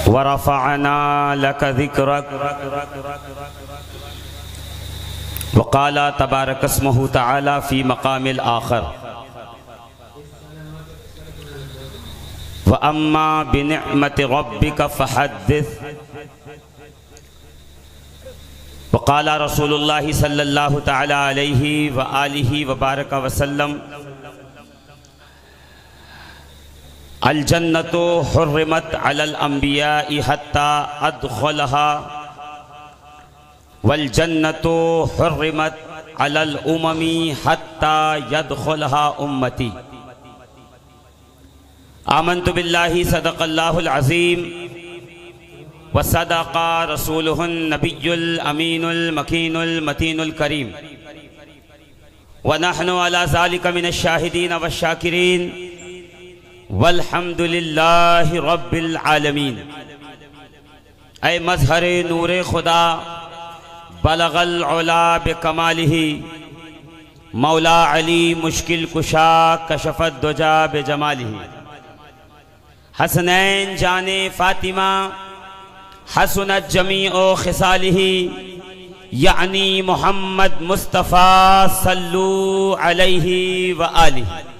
वरफ़अना luck ज़िक्रक वक़ाल तबारक अस्मुहु तआला फ़ी मक़ामिल आख़र व अम्मा बिनिअमति रब्बिका फ़हद्दिस वक़ाल रसूलुल्लाहि सल्लल्लाहु तआला अलैहि व आलिहि व बारक वसल्लम अल जन्नतु हुर्रिमत अलल अंबियाइ हत्ता अदखलहा वल जन्नतु हुर्रिमत अलल उममी हत्ता यदखलहा उम्मती। आमन्तु बिल्लाहि सदक़ल्लाहुल अज़ीम व सदक़ा रसूलुहुन नबियुल अमीनुल मकीनुल मतीनुल करीम व नहनु अला ज़ालिका मिनश शाहिदीन व शाकिरीन वल्हम्दुलिल्लाहि रब्बिल आलमीन। ऐ मज़हर नूरे खुदा बलगल उला बिकमालिही मौला अली मुश्किल कुशा कशफत दुजा बेजमालिही। हसनैन जाने फातिमा हसनत जमीओ खिसालिही यानी मोहम्मद मुस्तफ़ा सल्लू अलैहि व आलिही।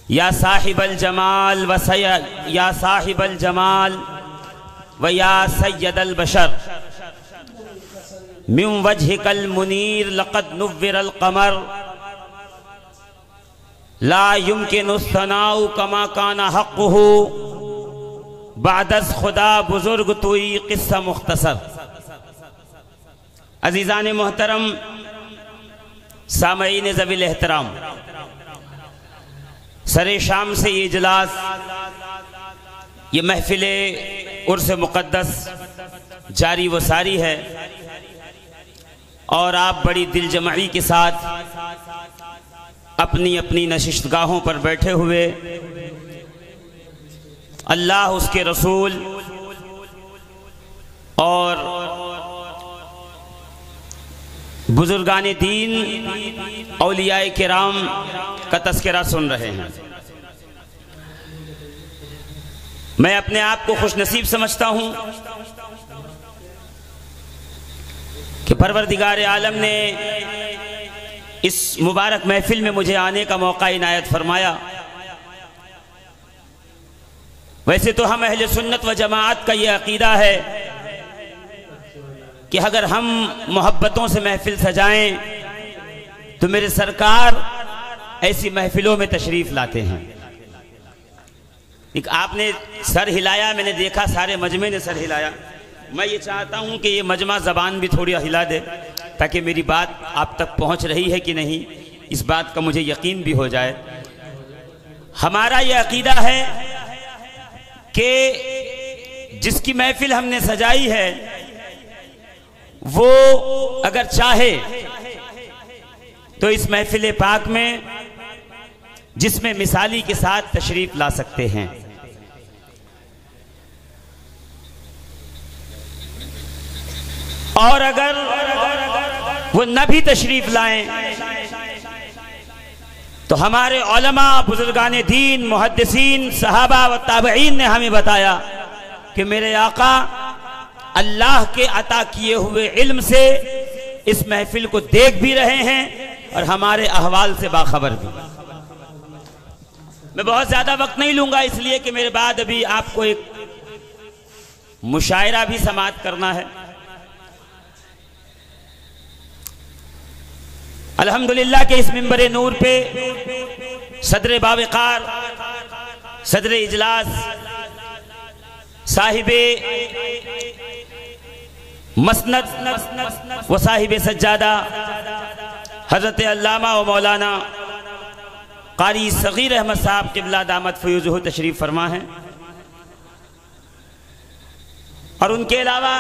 या साहिबल जमाल व या साहिबल जमाल व या सय्यदल बशर मिन वजहिकल मुनीर लक़द नुव्विरल क़मर ला युमकिनु सनाउ कमा काना हक़्क़ुहु बादस खुदा बुजुर्ग तुई क़िस्सा मुख्तसर। अज़ीज़ान मोहतरम सामईन ज़वील एहतराम, सरे शाम से ये इजलास, ये महफिले उर्स मुक़द्दस जारी व सारी है और आप बड़ी दिलजमाई के साथ अपनी अपनी नशिस्तगाहों पर बैठे हुए अल्लाह, उसके रसूल और बुजुर्गान दीन औलियाए किराम का तस्करा सुन रहे हैं। मैं अपने आप को खुशनसीब समझता हूं कि परवरदिगार आलम ने इस मुबारक महफिल में मुझे आने का मौका इनायत फरमाया। वैसे तो हम अहले सुन्नत व जमाअत का यह अकीदा है कि अगर हम मोहब्बतों से महफिल सजाएं तो मेरे सरकार ऐसी महफिलों में तशरीफ लाते हैं। एक आपने सर हिलाया, मैंने देखा सारे मजमे ने सर हिलाया। मैं ये चाहता हूं कि ये मजमा ज़बान भी थोड़ी हिला दे ताकि मेरी बात आप तक पहुंच रही है कि नहीं, इस बात का मुझे यकीन भी हो जाए। हमारा ये अकीदा है कि जिसकी महफिल हमने सजाई है वो अगर चाहे तो इस महफिल पाक में जिसमें मिसाली के साथ तशरीफ ला सकते हैं। और अगर वो न भी तशरीफ लाएं तो हमारे उलमा, बुजुर्गान दीन, मुहद्दिसीन, सहाबा व ताबईन ने हमें बताया कि मेरे आका अल्लाह के अता किए हुए इल्म से इस महफिल को देख भी रहे हैं और हमारे अहवाल से बाखबर भी। मैं बहुत ज्यादा वक्त नहीं लूंगा इसलिए कि मेरे बाद अभी आपको एक मुशायरा भी समाअत करना है। अल्हम्दुलिल्लाह के इस मिंबर नूर पे सदर बावकार, सदर इजलास, साहिबे मसनद व साहिब सज्जादा हजरत अल्लामा व मौलाना कारी सगीर अहमद साहब क़िबला दामत फ़यूज़ुहु तशरीफ़ फरमा है और उनके अलावा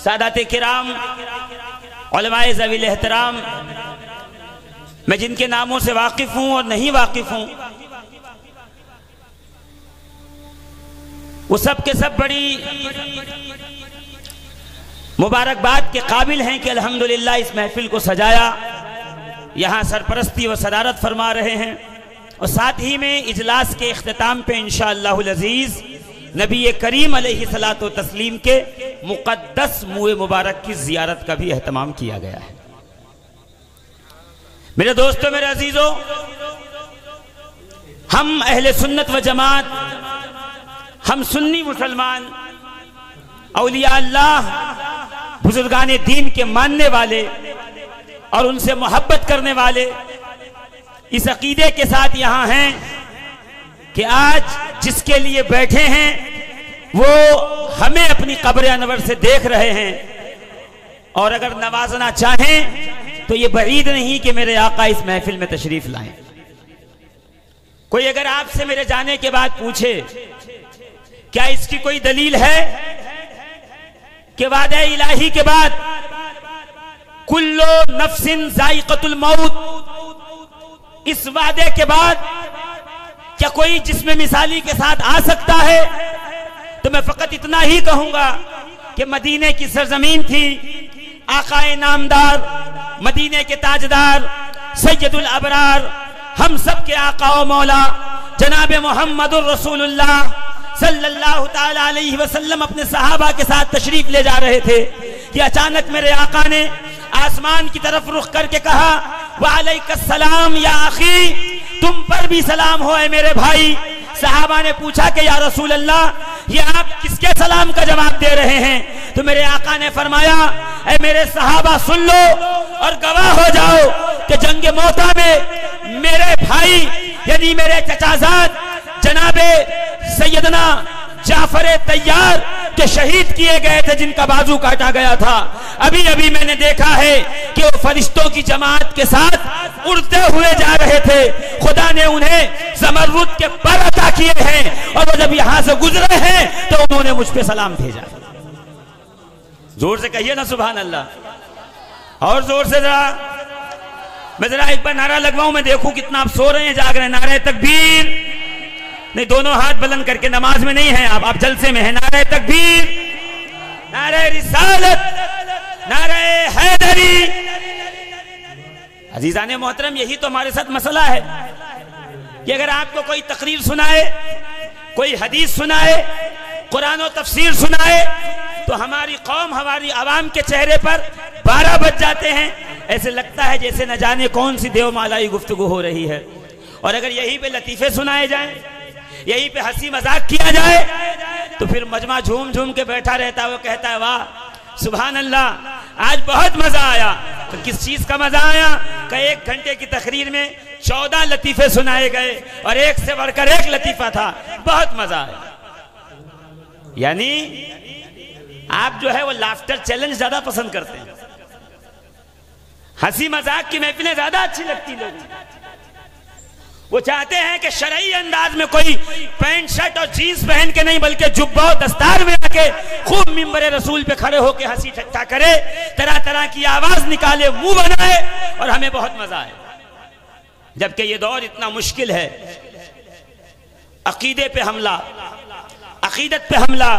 सादात किराम, उलमाए ज़वील एहतराम, मैं जिनके नामों से वाकिफ़ हूँ और नहीं वाकिफ़ हूँ, वो सब के सब बड़ी मुबारकबाद के काबिल हैं कि अल्हम्दुलिल्लाह इस महफिल को सजाया, यहाँ सरपरस्ती व सदारत फरमा रहे हैं और साथ ही में इजलास के इख्तिताम पे इंशाअल्लाहुल अज़ीज़ नबी करीम अलैहिस्सलातु तस्लीम के मुक़द्दस मुँह मुबारक की ज़ियारत का भी एहतमाम किया गया है। मेरे दोस्तों, मेरे अजीजों, हम अहले सुन्नत व जमात, हम सुन्नी मुसलमान, औलिया अल्लाह, बुजुर्गाने दीन के मानने वाले और उनसे मोहब्बत करने वाले इस अकीदे के साथ यहाँ हैं कि आज जिसके लिए बैठे हैं वो हमें अपनी कब्र अनवर से देख रहे हैं, और अगर नवाजना चाहें तो ये बईद नहीं कि मेरे आका इस महफिल में तशरीफ लाएं। कोई अगर आपसे मेरे जाने के बाद पूछे क्या इसकी कोई दलील है कि वादे इलाही के बाद कुल्लो नफ्सिन जायक़तुल मौत, इस वादे के बाद क्या कोई जिस्म मिसाली के साथ आ सकता है, तो मैं फकत इतना ही कहूंगा कि मदीने की सरजमीन थी, आकाए नामदार, मदीने के ताजदार, सैयदुल अबरार, हम सब के आका व मौला जनाब मोहम्मदुर रसूलुल्लाह सल्लल्लाहु ताला अलैहि वसल्लम अपने सहाबा के साथ तशरीफ ले जा रहे थे कि अचानक मेरे आका ने आसमान की तरफ रुख करके कहा, वालैकुस्सलाम या अखी, तुम पर भी सलाम हो ऐ मेरे भाई। सहाबा ने पूछा कि या रसूल अल्लाह, ये आप किसके सलाम का जवाब दे रहे हैं? तो मेरे आका ने फरमाया, ऐ मेरे सहाबा सुन लो और गवाह हो जाओ कि जंग मौता में मेरे भाई यानी मेरे चचाजाद जनाबे सैयदना जाफर तैयार के शहीद किए गए थे, जिनका बाजू काटा गया था। अभी अभी मैंने देखा है कि वो फरिश्तों की जमात के साथ उड़ते हुए जा रहे थे। खुदा ने उन्हें ज़मरुद के पर अता किए हैं और वो जब यहां से गुजरे हैं तो उन्होंने मुझ पे सलाम भेजा। जोर से कहिए ना सुभान अल्लाह, और जोर से जरा, मैं जरा एक बार नारा लगवाऊं, मैं देखूं कितना आप सो रहे हैं, जाग रहे हैं। नारे तकबीर नहीं, दोनों हाथ बुलंद करके, नमाज में नहीं है आप जलसे में हैं। नारे तकबीर, नारे रिसालत, नारे हैदरी। अजीजाने मोहतरम, यही तो हमारे साथ मसला है कि अगर आपको कोई तकरीर सुनाए, कोई हदीस सुनाए, कुरान और तफसीर सुनाए, तो हमारी कौम, हमारी आवाम के चेहरे पर 12 बज जाते हैं। ऐसे लगता है जैसे न जाने कौन सी देवमालाई गुफ्तगू हो रही है। और अगर यहीं पे लतीफे सुनाए जाएं, यहीं पे हंसी मजाक किया जाए, तो फिर मजमा झूम झूम के बैठा रहता है, वो कहता है वाह सुभान अल्लाह, आज बहुत मजा आया। तो किस चीज का मजा आया? कि 1 घंटे की तकरीर में 14 लतीफे सुनाए गए और एक से बढ़कर एक लतीफा था, बहुत मजा आया। यानी आप जो है वो लाफ्टर चैलेंज ज्यादा पसंद करते हैं, हंसी मजाक की महफिलें ज्यादा अच्छी लगती लोगों को। वो चाहते हैं कि शरई अंदाज में कोई पैंट शर्ट और जीन्स पहन के नहीं, बल्कि जुब्बा और दस्तार में आके खूब मिंबरे रसूल पे खड़े होके हंसी ठट्ठा करे, तरह तरह की आवाज निकाले, मुंह बनाए और हमें बहुत मजा आए। जबकि ये दौर इतना मुश्किल है, अकीदे पे हमला, अकीदत पे हमला,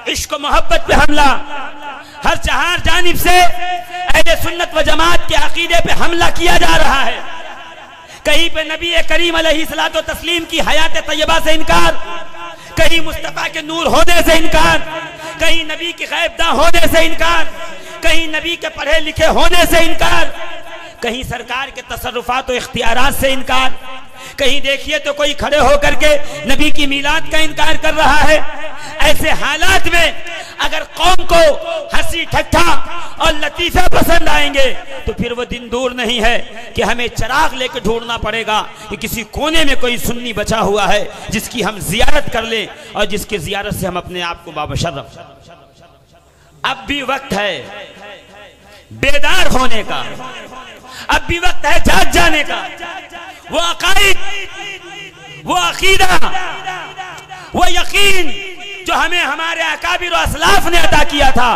इश्क मोहब्बत पे हमला, हर चार जानिब से अहले सुन्नत व जमात के अकीदे पे हमला किया जा रहा है। कहीं पे नबी करीम अलैहिस्सलातु तस्लीम की हयात तैयबा से इनकार, कहीं मुस्तफा के नूर होने से इनकार, कहीं नबी की गैबदा होने से इनकार, कहीं नबी के पढ़े लिखे होने से इनकार, कहीं सरकार के तसर्रुफात और इख्तियारात से इनकार, कहीं देखिए तो कोई खड़े होकर के नबी की मीलाद का इनकार कर रहा है। ऐसे हालात में अगर कौम को हंसी ठट्ठा और लतीफे पसंद आएंगे तो फिर वो दिन दूर नहीं है कि हमें चिराग लेकर ढूंढना पड़ेगा कि किसी कोने में कोई सुन्नी बचा हुआ है जिसकी हम जियारत कर लें और जिसकी जियारत से हम अपने आप को बाबशर्रफ। अब भी वक्त है बेदार होने का, अब भी वक्त है जाग जाने का। वो अकाईद, वो अकीदा, वो यकीन जो हमें हमारे अकाबिर और असलाफ ने अता किया था,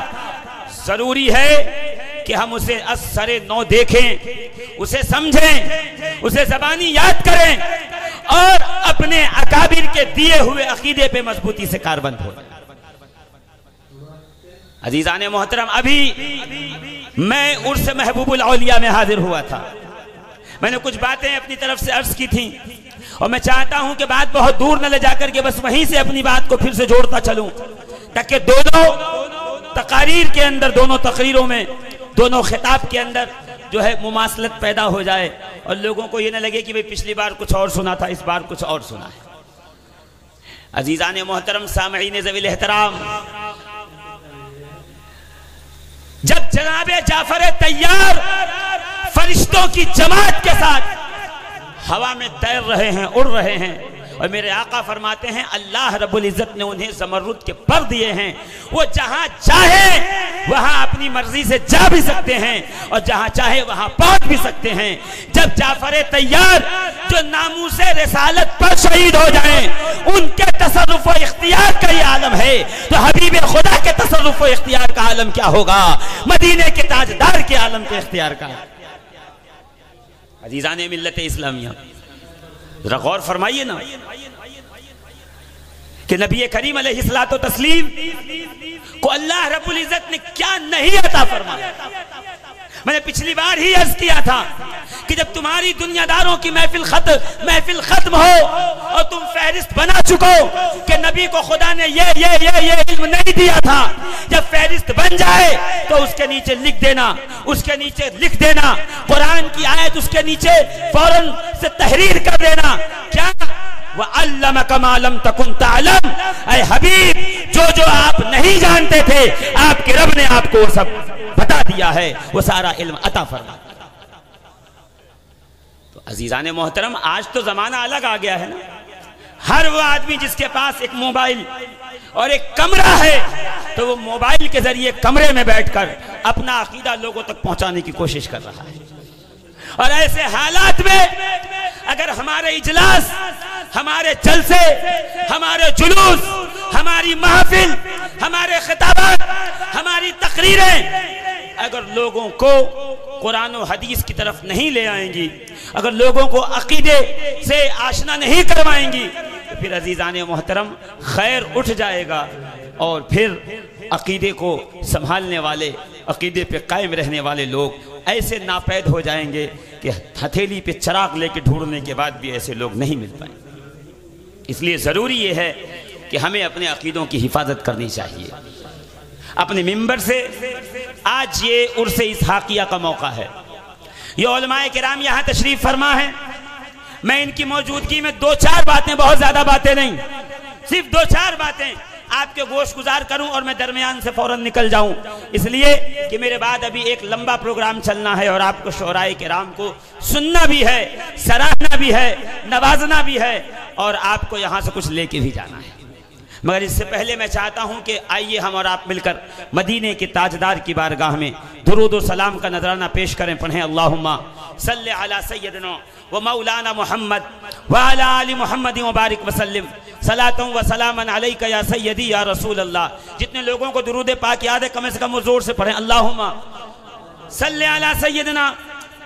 जरूरी है कि हम उसे असरे नौ देखें, उसे समझें, उसे ज़बानी याद करें और अपने अकाबिर के दिए हुए अकीदे पे मजबूती से कारबंद हो। अजीजाने मोहतरम, अभी मैं उर्स महबूबुल औलिया में हाजिर हुआ था। मैंने कुछ बातें अपनी तरफ से अर्ज की थी और मैं चाहता हूं कि बात बहुत दूर न ले जाकर के बस वहीं से अपनी बात को फिर से जोड़ता चलूं, ताकि दोनों तकारीर के अंदर, दोनों तकरीरों में, दोनों खिताब के अंदर जो है मुमासलत पैदा हो जाए और लोगों को ये न लगे कि भाई पिछली बार कुछ और सुना था, इस बार कुछ और सुना है। अजीजान मोहतरम, सामईन ज़वील एहतराम, जब जनाबे जाफर तैयार फरिश्तों की जमात के साथ हवा में तैर रहे हैं, उड़ रहे हैं, और मेरे आका फरमाते हैं अल्लाह रब्बुल इज्जत ने उन्हें ज़मरुद के पर दिए हैं, वो जहां चाहे वहां अपनी मर्जी से जा भी सकते हैं और जहां चाहे वहां पहुंच भी सकते हैं। जब जाफर तैयार जो नामूसे रिसालत पर शहीद हो जाएं, उनके तसर्रुफ व इख्तियार का ये आलम है, तो हबीब खुदा के तसर्रुफ व इख्तियार का आलम क्या होगा, मदीने के ताजदार के आलम के इख्तियार का। अजीज़ान मिल्लत इस्लामिया, जरा गौर फरमाइए ना कि नबी करीम अलैहिस्सलातो तस्लीम को अल्लाह रब्बुल इज्जत ने क्या नहीं अता फरमाया। मैंने पिछली बार ही अर्ज किया था कि जब तुम्हारी दुनियादारों की महफिल खत्म हो और तुम फहरिस्त बना चुको कि नबी को खुदा ने ये इल्म नहीं दिया था, जब फहरिस्त बन जाए तो उसके नीचे लिख देना, उसके नीचे लिख देना कुरान की आयत, उसके नीचे फौरन से तहरीर कर देना, क्या वअल्लमका मा लम तकुन तअलम, ऐ हबीब जो आप नहीं जानते थे आपके रब ने आपको वो सब बता दिया है, वो सारा इल्म अता फरमा। तो अजीजान मोहतरम, आज तो जमाना अलग आ गया है ना। हर वो आदमी जिसके पास एक मोबाइल और एक कमरा है, तो वो मोबाइल के जरिए कमरे में बैठकर अपना अकीदा लोगों तक पहुंचाने की कोशिश कर रहा है। और ऐसे हालात में अगर हमारे इजलास, हमारे जलसे, हमारे जुलूस, हमारी महफिल, हमारे खिताबात, हमारी तकरीरें अगर लोगों को कुरान और हदीस की तरफ नहीं ले आएंगी, अगर लोगों को अकीदे से आशना नहीं करवाएंगी, तो फिर अजीज़ान मोहतरम खैर उठ जाएगा और फिर अकीदे को संभालने वाले, अकीदे पे कायम रहने वाले लोग ऐसे नापैद हो जाएंगे कि हथेली पे चिराग लेके ढूंढने के बाद भी ऐसे लोग नहीं मिल पाएंगे। इसलिए ज़रूरी ये है कि हमें अपने अकीदों की हिफाजत करनी चाहिए। अपने मिंबर से आज ये उर्स इसहाकिया का मौका है, ये उलमाए किराम यहाँ तशरीफ फरमा है। मैं इनकी मौजूदगी में 2-4 बातें, बहुत ज़्यादा बातें नहीं, सिर्फ 2-4 बातें आपके गोश गुजार करूं और मैं दरमियान से फौरन निकल जाऊं, इसलिए कि मेरे बाद अभी एक लंबा प्रोग्राम चलना है और आपको शोराए किराम को सुनना भी है, सराहना भी है, नवाजना भी है और आपको यहाँ से कुछ लेके भी जाना है। मगर इससे पहले मैं चाहता हूं कि आइए हम और आप मिलकर मदीने के ताजदार की बारगाह में दुरूद व सलाम का नजराना पेश करें। पढ़ें अल्लाहुम्मा सल्ले अला सय्यदना व मौलाना मुहम्मद व अला आलि मुहम्मद व बारिक वसल्लिम सलातुन व सलामन अलैका या सय्यदी या रसूल अल्लाह। जितने लोगों को दुरूद पाक याद है कम से कम जोर से पढ़ें अल्लाहुम्मा सल्ले अला सय्यदना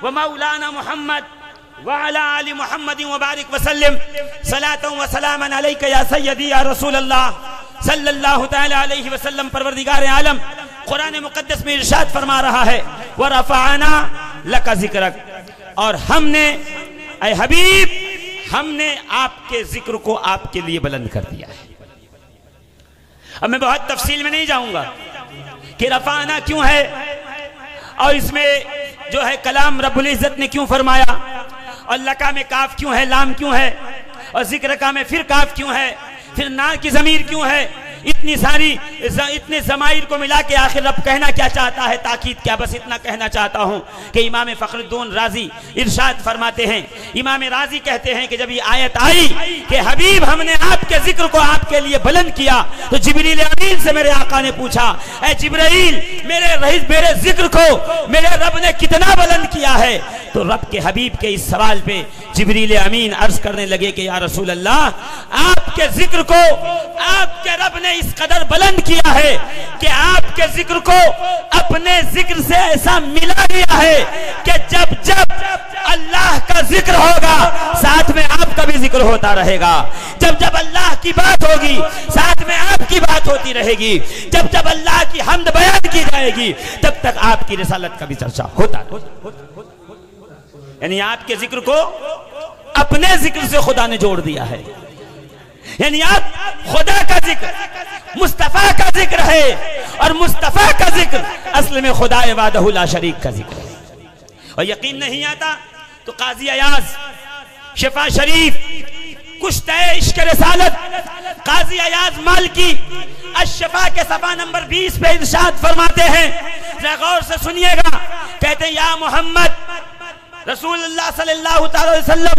व मौलाना मुहम्मद वाला आलि मुहम्मद व बारिक वसल्लिम सलातुन व सलामन अलैका या सय्यदी या रसूल अल्लाह सल्लल्लाहु तआला अलैहि वसल्लम। परवरदिगार आलम कुरान मुकद्दस में इरशाद फरमा रहा है व रफ़अना लका ज़िक्रक, और हमने ऐ हबीब हमने आपके जिक्र को आपके लिए बुलंद कर दिया है। अब मैं बहुत तफसील में नहीं जाऊंगा कि रफ़अना क्यों है और इसमें जो है कलाम रब्बुल इज्जत ने क्यों फरमाया, और लका में काफ क्यों है, लाम क्यों है, और जिक्र का में फिर काफ क्यों है, फिर ना की ज़मीर क्यों है। इतने ज़माइर को मिला के आखिर रब कहना क्या चाहता है, ताकीद क्या। बस इतना कहना चाहता हूँ कि इमाम फ़खरुद्दीन राज़ी इरशाद फरमाते हैं, इमाम राज़ी कहते हैं कि जब ये आयत आई कि हबीब हमने आपके जिक्र को आपके लिए बुलंद किया, तो जिब्रील अमीन से मेरे आका ने पूछा, ऐ जिब्रील मेरे जिक्र को मेरे रब ने कितना बुलंद किया है। तो रब के हबीब के इस सवाल पे जिब्रील अमीन अर्ज करने लगे कि या रसूल अल्लाह, आपके जिक्र को आपके रब ने इस कदर बुलंद किया है कि आपके जिक्र को अपने जिक्र से ऐसा मिला दिया है कि जब जब अल्लाह का जिक्र होगा साथ में आपका भी जिक्र होता रहेगा, जब जब अल्लाह की बात होगी साथ में आपकी बात होती रहेगी, जब जब अल्लाह की हम्द बयान की जाएगी तब तक आपकी रिसालत का भी चर्चा होता। यानी आपके जिक्र को अपने जिक्र से खुदा ने जोड़ दिया है। यानी आप खुदा का जिक्र, मुस्तफा का जिक्र है, और मुस्तफा का जिक्र असल में खुदा वादहु ला शरीक का जिक्र है। और यकीन नहीं आता तो काजी अयाज शिफा शरीफ कुश्ते इश्क रिसालत काजी अयाज मालकी अशफा के सफा नंबर 20 पे इरशाद फरमाते हैं, जरा गौर से सुनिएगा। कहते हैं या मोहम्मद, रसूलुल्लाह सल्लल्लाहु अलैहि वसल्लम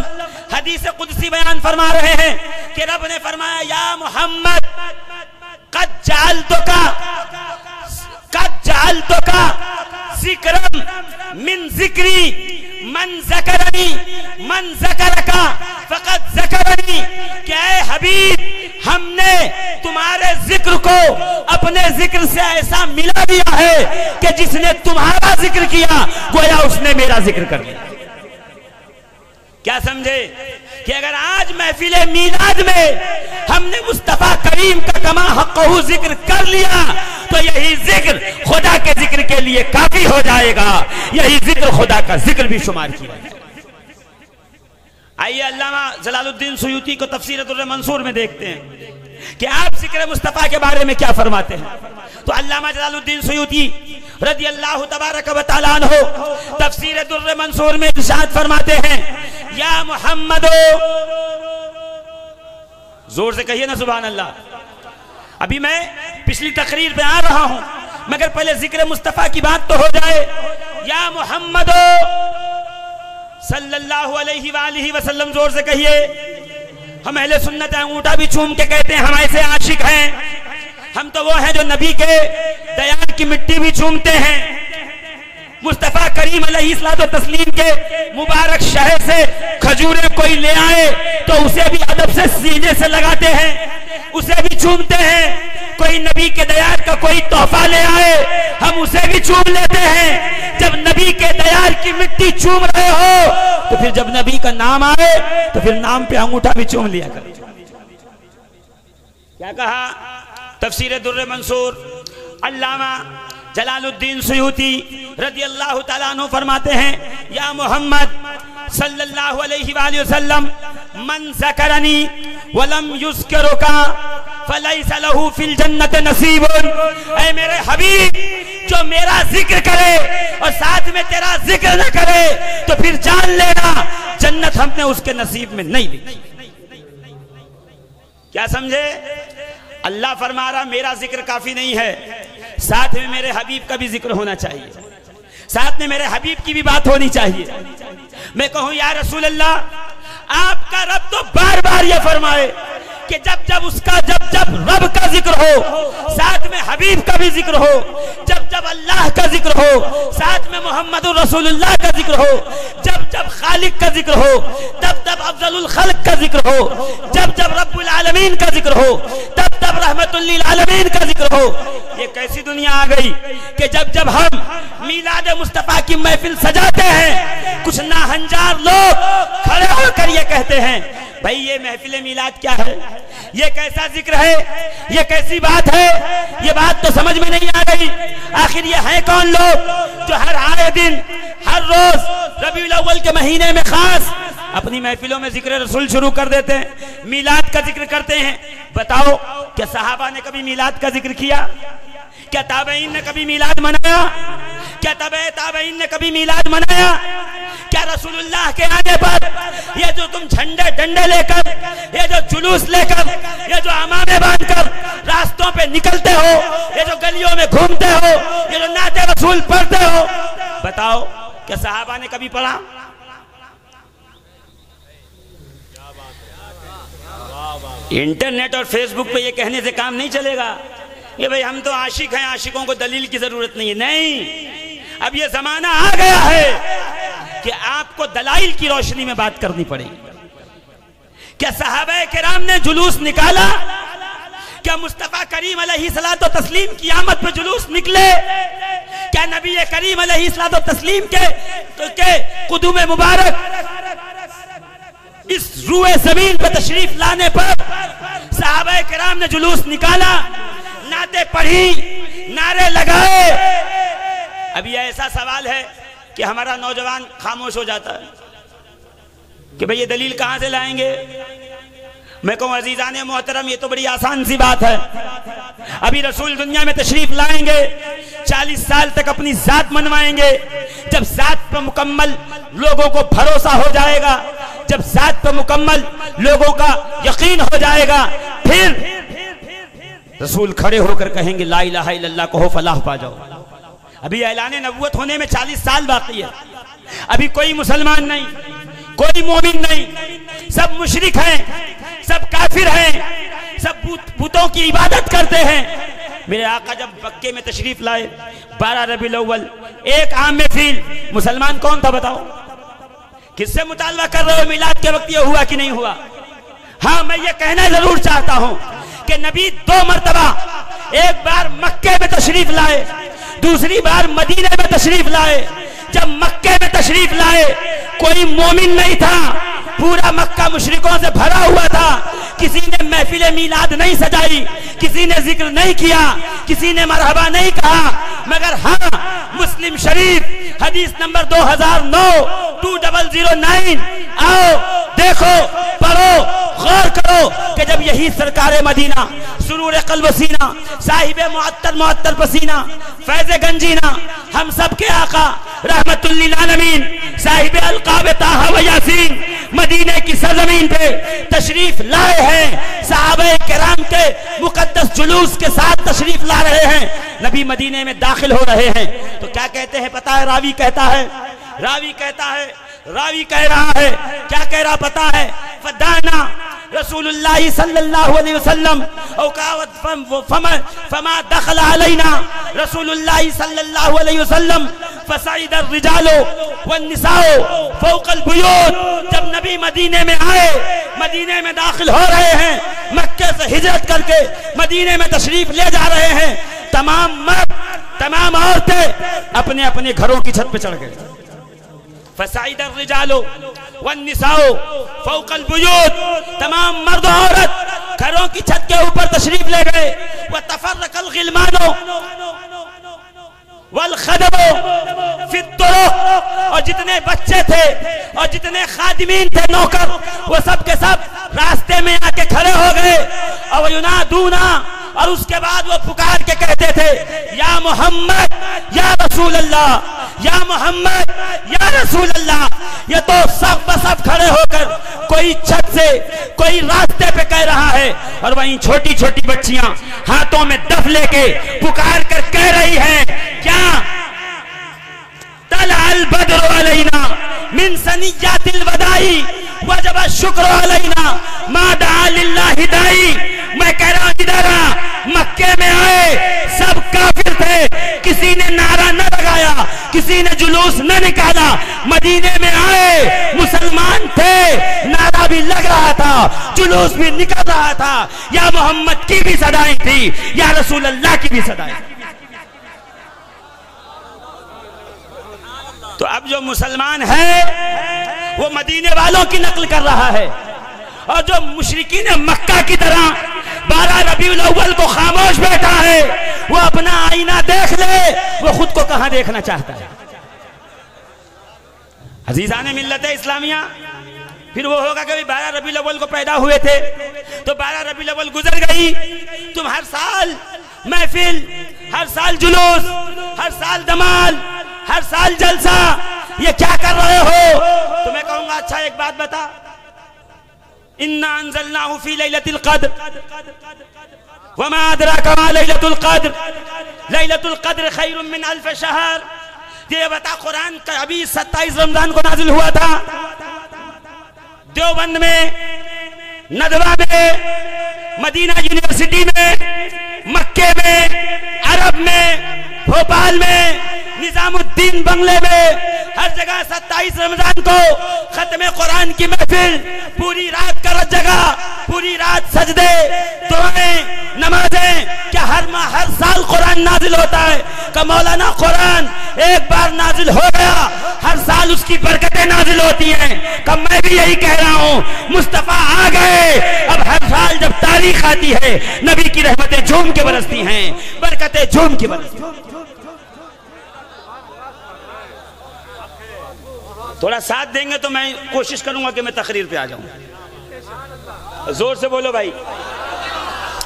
हदीस कुदसी बयान फरमा रहे हैं कि रब ने फरमाया या मोहम्मद कद जअलतुका जिक्रम मिन जिक्री मन ज़करनी मन ज़करका फ़क़द ज़करनी। क्या है हबीब, हमने तुम्हारे जिक्र को अपने जिक्र से ऐसा मिला दिया है कि जिसने तुम्हारा जिक्र किया गोया उसने मेरा जिक्र कर लिया। क्या समझे कि अगर आज महफिले मीलाद में हमने मुस्तफा करीम का कमा हक़्क़हू जिक्र कर लिया तो यही जिक्र खुदा के जिक्र के लिए काफी हो जाएगा, यही जिक्र खुदा का जिक्र भी शुमार किया जाएगा। आइए अल्लामा जलालुद्दीन सुयूती को तफसीर दुर्र मंसूर में देखते हैं कि आप जिक्र मुस्तफा के बारे में क्या फरमाते हैं। तो अल्लामा जलालुद्दीन सुयूती रज़ी अल्लाहु तबारक व तआला अन्हु तफसीर दुर्र मंसूर में इरशाद फरमाते हैं, या मोहम्मदो, जोर से कहिए ना सुभान अल्लाह। अभी मैं पिछली तकरीर पे आ रहा हूं मगर पहले जिक्र मुस्तफा की बात तो हो जाए। या मोहम्मदो सल्लल्लाहु अलैहि वसल्लम, जोर से कहिए। हम अहले सुन्नत अंगूठा भी चूम के कहते हैं हम ऐसे आशिक हैं। हम तो वो हैं जो नबी के दयान की मिट्टी भी चूमते हैं। मुस्तफा करीम अलैहिस्सलातो तस्लीम के मुबारक शहर से खजूरें कोई ले आए तो उसे भी अदब से सीने से लगाते हैं, उसे भी चूमते हैं। कोई नबी के दयार का कोई तोहफा ले आए हम उसे भी चूम लेते हैं। जब नबी के दयार की मिट्टी चूम रहे हो तो फिर जब नबी का नाम आए तो फिर नाम पे अंगूठा भी चूम लिया कर। क्या कहा तफसीर दुर्र मंसूर अल्लामा जलालुद्दीन सुयूती रज़ी अल्लाहु तआला अन्हु फरमाते हैं, या मोहम्मद सल्लल्लाहु अलैहि वसल्लम मन ज़करनी वलम युज़किरुका फलैसा लहू फिल जन्नत नसीबुन। ऐ मेरे हबीब, जो मेरा जिक्र करे और साथ में तेरा जिक्र न करे तो फिर जान लेना जन्नत हमने उसके नसीब में नहीं ली। क्या समझे? अल्लाह फरमा रहा मेरा जिक्र काफी नहीं है, साथ में मेरे हबीब का भी जिक्र होना चाहिए, साथ में मेरे हबीब की भी बात होनी चाहिए। मैं कहूं या रसूल अल्लाह, आपका रब तो बार बार ये फरमाए कि जब जब रब का जिक्र हो साथ में हबीब का भी जिक्र हो, जब अल्लाह का जिक्र हो साथ में मोहम्मदुर रसूलुल्लाह का जिक्र हो, जब खालिक का जिक्र हो तब अफजलुल खल्क का जिक्र हो, जब रब्बुल आलमीन का जिक्र हो तब रहमतुल लिल आलमीन का जिक्र हो। ये कैसी दुनिया आ गई कि जब हम मीलाद मुस्तफा की महफिल सजाते हैं कुछ नाहंजार लोग खड़े होकर ये कहते हैं भाई ये महफिल मीलाद क्या है, ये कैसा जिक्र है, ये कैसी बात है, ये बात तो समझ में नहीं आ रही। आखिर ये है कौन लोग जो हर आए दिन हर रोज रबीउल अव्वल के महीने में खास अपनी महफिलों में जिक्र रसूल शुरू कर देते हैं, मीलाद का जिक्र करते हैं। बताओ क्या सहाबा ने कभी मीलाद का जिक्र किया? क्या ताबईन ने कभी मीलाद मनाया? क्या तबे ताबईन ने कभी मीलाद मनाया? क्या रसूलुल्लाह के आने पर ये जो तुम झंडे डंडे लेकर, ये जो जुलूस लेकर, ये जो अमामे बांधकर रास्तों पे निकलते हो, ये जो गलियों में घूमते हो, ये जो नाते रसूल पढ़ते हो, बताओ क्या सहाबा ने कभी पढ़ा? इंटरनेट और फेसबुक पे ये कहने से काम नहीं चलेगा ये भाई हम तो आशिक हैं, आशिकों को दलील की जरूरत नहीं है। नहीं, अब ये जमाना आ गया है कि आपको दलाइल की रोशनी में बात करनी पड़ेगी। क्या सहाबा किराम ने जुलूस निकाला? क्या मुस्तफा करीम अलैहिस्सलातो तस्लीम क़यामत पे जुलूस निकले? क्या नबी करीम अलैहिस्सलातो तस्लीम के कुदूम मुबारक इस रूए जमीन पे तशरीफ लाने पर सहाबा किराम ने जुलूस निकाला, नाते पढ़ी, नारे लगाए? अब यह ऐसा सवाल है कि हमारा नौजवान खामोश हो जाता है। कि भाई ये दलील कहां से लाएंगे? मैं कहूं अजीजाने मोहतरम, ये तो बड़ी आसान सी बात है। अभी रसूल दुनिया में तशरीफ लाएंगे, 40 साल तक अपनी जात मनवाएंगे। जब जात पर मुकम्मल लोगों को भरोसा हो जाएगा, जब जात पर मुकम्मल लोगों का यकीन हो जाएगा, फिर रसूल खड़े होकर कहेंगे ला इलाहा इल्लल्लाह कहो फलाह पा जाओ। अभी ऐलान नबूवत होने में 40 साल बाकी है। अभी कोई मुसलमान नहीं, कोई मोमिन नहीं, सब मुशरिक हैं, सब काफिर हैं, सब बुतों की इबादत करते हैं। मेरे आका जब मक्के में तशरीफ लाए 12 रबीउल अव्वल, एक आम में फील, मुसलमान कौन था बताओ? किससे मुतालबा कर रहे हो? मिलाद के वक्त ये हुआ कि नहीं हुआ? हाँ, मैं ये कहना जरूर चाहता हूं कि नबी 2 मरतबा, एक बार मक्के में तशरीफ लाए, दूसरी बार मदीने में तशरीफ लाए। जब मक्के में तशरीफ लाए कोई मोमिन नहीं था, पूरा मक्का मुशरिकों से भरा हुआ था। किसी ने महफिल मीलाद नहीं सजाई, किसी ने जिक्र नहीं किया, किसी ने मरहबा नहीं कहा, मगर हाँ मुस्लिम शरीफ हदीस नंबर 2009 आओ देखो पढ़ो गौर करो कि जब यही सरकारे मदीना सुरूर क़ल्ब सीना साहिबे मुअत्तर पसीना फैज़े गंजीना हम सब के आका रहमतुल लिल आलमीन साहिबे अलक़ाब ताहा व यासीन मदीने की सरजमीन पे तशरीफ लाए हैं। सहाबे किराम के मुकद्दस जुलूस के साथ तशरीफ ला रहे हैं, नबी मदीने में दाखिल हो रहे हैं। तो क्या कहते हैं पता है? रावी कह रहा है, क्या कह रहा पता है? फदाना रसूलुल्लाह सल्लल्लाहु अलैहि वसल्लम फमा दखल अलैना रसूलुल्लाह सल्लल्लाहु अलैहि वसल्लम फसईद अर्रिजालो वन्निसाओ फौकल बुयूत। जब नबी मदीने में आए, मदीने में दाखिल हो रहे हैं, मक्के से हिजरत करके मदीने में तशरीफ ले जा रहे हैं, तमाम मर्द तमाम औरतें अपने अपने घरों की छत पे चढ़ गए। फसाइद अर्रिजालो वन्निसाओ फौकल बुयूत, तमाम मर्द औरत घरों की छत के ऊपर तशरीफ ले गए। व तफर्रकल गिलमानो वल खदमो फित तुरुक, और जितने बच्चे थे और जितने खादिमीन थे नौकर, वो सब के सब रास्ते में आके खड़े हो गए। और युनादूना, और उसके बाद वो पुकार के कहते थे या मोहम्मद या रसूल अल्लाह, या मोहम्मद या रसूल अल्लाह। ये तो सब बसब खड़े होकर कोई छत से कोई रास्ते पे कह रहा है, और वहीं छोटी छोटी बच्चियां हाथों में दफ लेके पुकार कर कह रही हैं क्या? तलअल बद्र अलैना मिन सनिय्यातिल वदाई वजब शुक्र अलैना मा दआ लिल्लाहि दाई। मैं कह रहा हूं इधर मक्के में आए सब काफिर थे, किसी ने नारा न लगाया, किसी ने जुलूस न निकाला। मदीने में आए मुसलमान थे, नारा भी लग रहा था, जुलूस भी निकल रहा था, या मोहम्मद की भी सदाएं थी, या रसूल अल्लाह की भी सदाएं। तो अब जो मुसलमान है वो मदीने वालों की नकल कर रहा है, और जो मुशरिकीन मक्का की तरह 12 रबीउल अव्वल को खामोश बैठा है, वो अपना आईना देख ले, वो खुद को कहां देखना चाहता है। अजीजाने मिल्लत इस्लामिया, फिर वो होगा कि 12 रबीउल अव्वल को पैदा हुए थे तो 12 रबीउल अव्वल गुजर गई, तुम हर साल महफिल, हर साल जुलूस, हर साल दमाल, हर साल जलसा, ये क्या कर रहे हो? तो मैं कहूंगा अच्छा एक बात बता, इन्ना अंज़लनाहु फी लैलतिल क़द्र वमा अदराका मा लैलतुल क़द्र लैलतुल क़द्र खैरुम मिन अल्फ शहर। ये बता, कुरान का अभी 27 रमजान को नाजिल हुआ था, देवबंद में, नदवा में, मदीना यूनिवर्सिटी में, मक्के में, अरब में, भोपाल में, निजामुद्दीन बंगले में, हर जगह 27 रमजान को खत्म कुरान की महफिल, पूरी रात का जगह, पूरी रात सजदे, दुआएं, नमाजें। क्या हर साल कुरान नाजिल होता है? का मौलाना कुरान एक बार नाजिल हो गया, हर साल उसकी बरकतें नाजिल होती हैं। का मैं भी यही कह रहा हूँ, मुस्तफा आ गए, अब हर साल जब तारीख आती है नबी की रहमतें झूम के बरसती हैं, बरकतें झूम के बरसती हैं। थोड़ा साथ देंगे तो मैं कोशिश करूंगा कि मैं तकरीर पे आ जाऊं। जोर से बोलो भाई,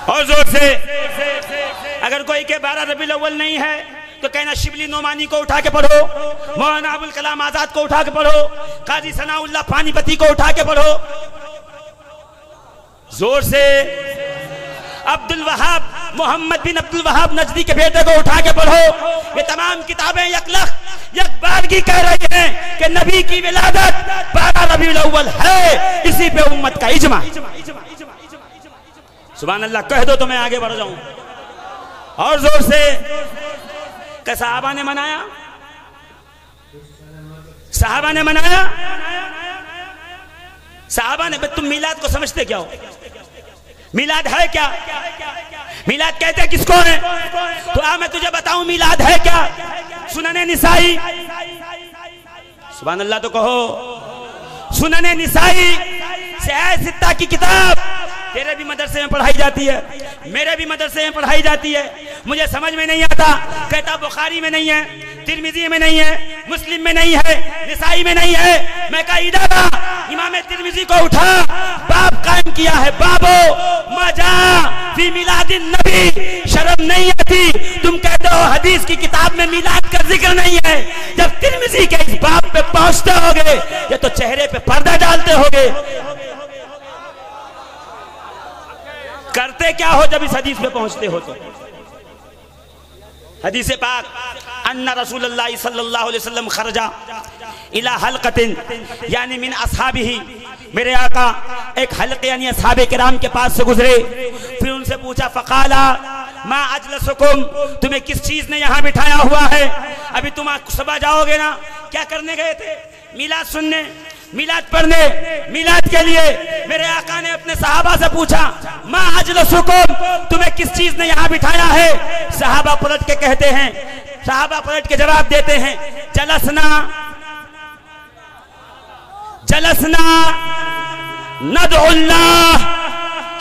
और जोर से। अगर कोई के 12 रबीउल अव्वल नहीं है तो कहना शिबली नोमानी को उठा के पढ़ो, मौलाना अबुल कलाम आजाद को उठा के पढ़ो, काजी सनाउल्लाह पानीपती को उठा के पढ़ो। जोर से। अब्दुल वहाब, मोहम्मद बिन अब्दुल वहाब नजदी के बेटे को उठा के पढ़ो। ये तमाम किताबें यकबारगी कह रही हैं कि नबी की विलादत 12 रबीउल अव्वल है, इसी पे उम्मत का इजमा। सुभान अल्लाह कह दो तो मैं आगे बढ़ जाऊं। और जोर से। क्या सहाबा ने मनाया? सहाबा ने मनाया? सहाबा ने। तुम मिलाद को समझते क्या हो? मिलाद है क्या? मिलाद कहते किसको है? तो आ मैं तुझे बताऊं मिलाद है क्या। सुनने निसाई, सुभान अल्लाह तो कहो। सुनने निसाई से सित्ता की किताब तेरे भी मदरसे में पढ़ाई जाती है, मेरे भी मदरसे में पढ़ाई जाती है। मुझे समझ में नहीं आता, कहता बुखारी में नहीं है, तिरमिजी में नहीं है, मुस्लिम में नहीं है, निसाई में नहीं है। मैं कहा इदारा इमाम तिरमिजी को उठा, बाब कायम किया है, बाबो मजा फी मिलादिन नबी। शर्म नहीं आती? तुम कहते हो हदीस की किताब में मिलाद का जिक्र नहीं है, जब तिरमिजी के इस बाब पे पहुंचते होगे या तो चेहरे पे पर्दा डालते होगे। करते क्या हो जब इस हदीस पे पहुंचते हो? तो हदीस पाक अन्ना रसूलुल्लाह सल्लल्लाहु अलैहि वसल्लम खरजा इला हलकतिन यानी मिन असहाबिही, मेरे आका एक हलके यानी असहाबे किराम के पास से गुजरे। फिर उनसे पूछा फकाला मा अजलसुकुम, तुम्हें किस चीज ने यहाँ बिठाया हुआ है? अभी तुम सुबह जाओगे ना, क्या करने गए थे? मिलाद सुनने, मिलाद पढ़ने, मिलाद के लिए। मेरे आका ने अपने सहाबा से पूछा मा अजलसुकुम, तुम्हें किस चीज ने यहाँ बिठाया है? सहाबा पलट के कहते हैं, सहाबा पलट के जवाब देते हैं जलसना जलसना नदउल्लाह,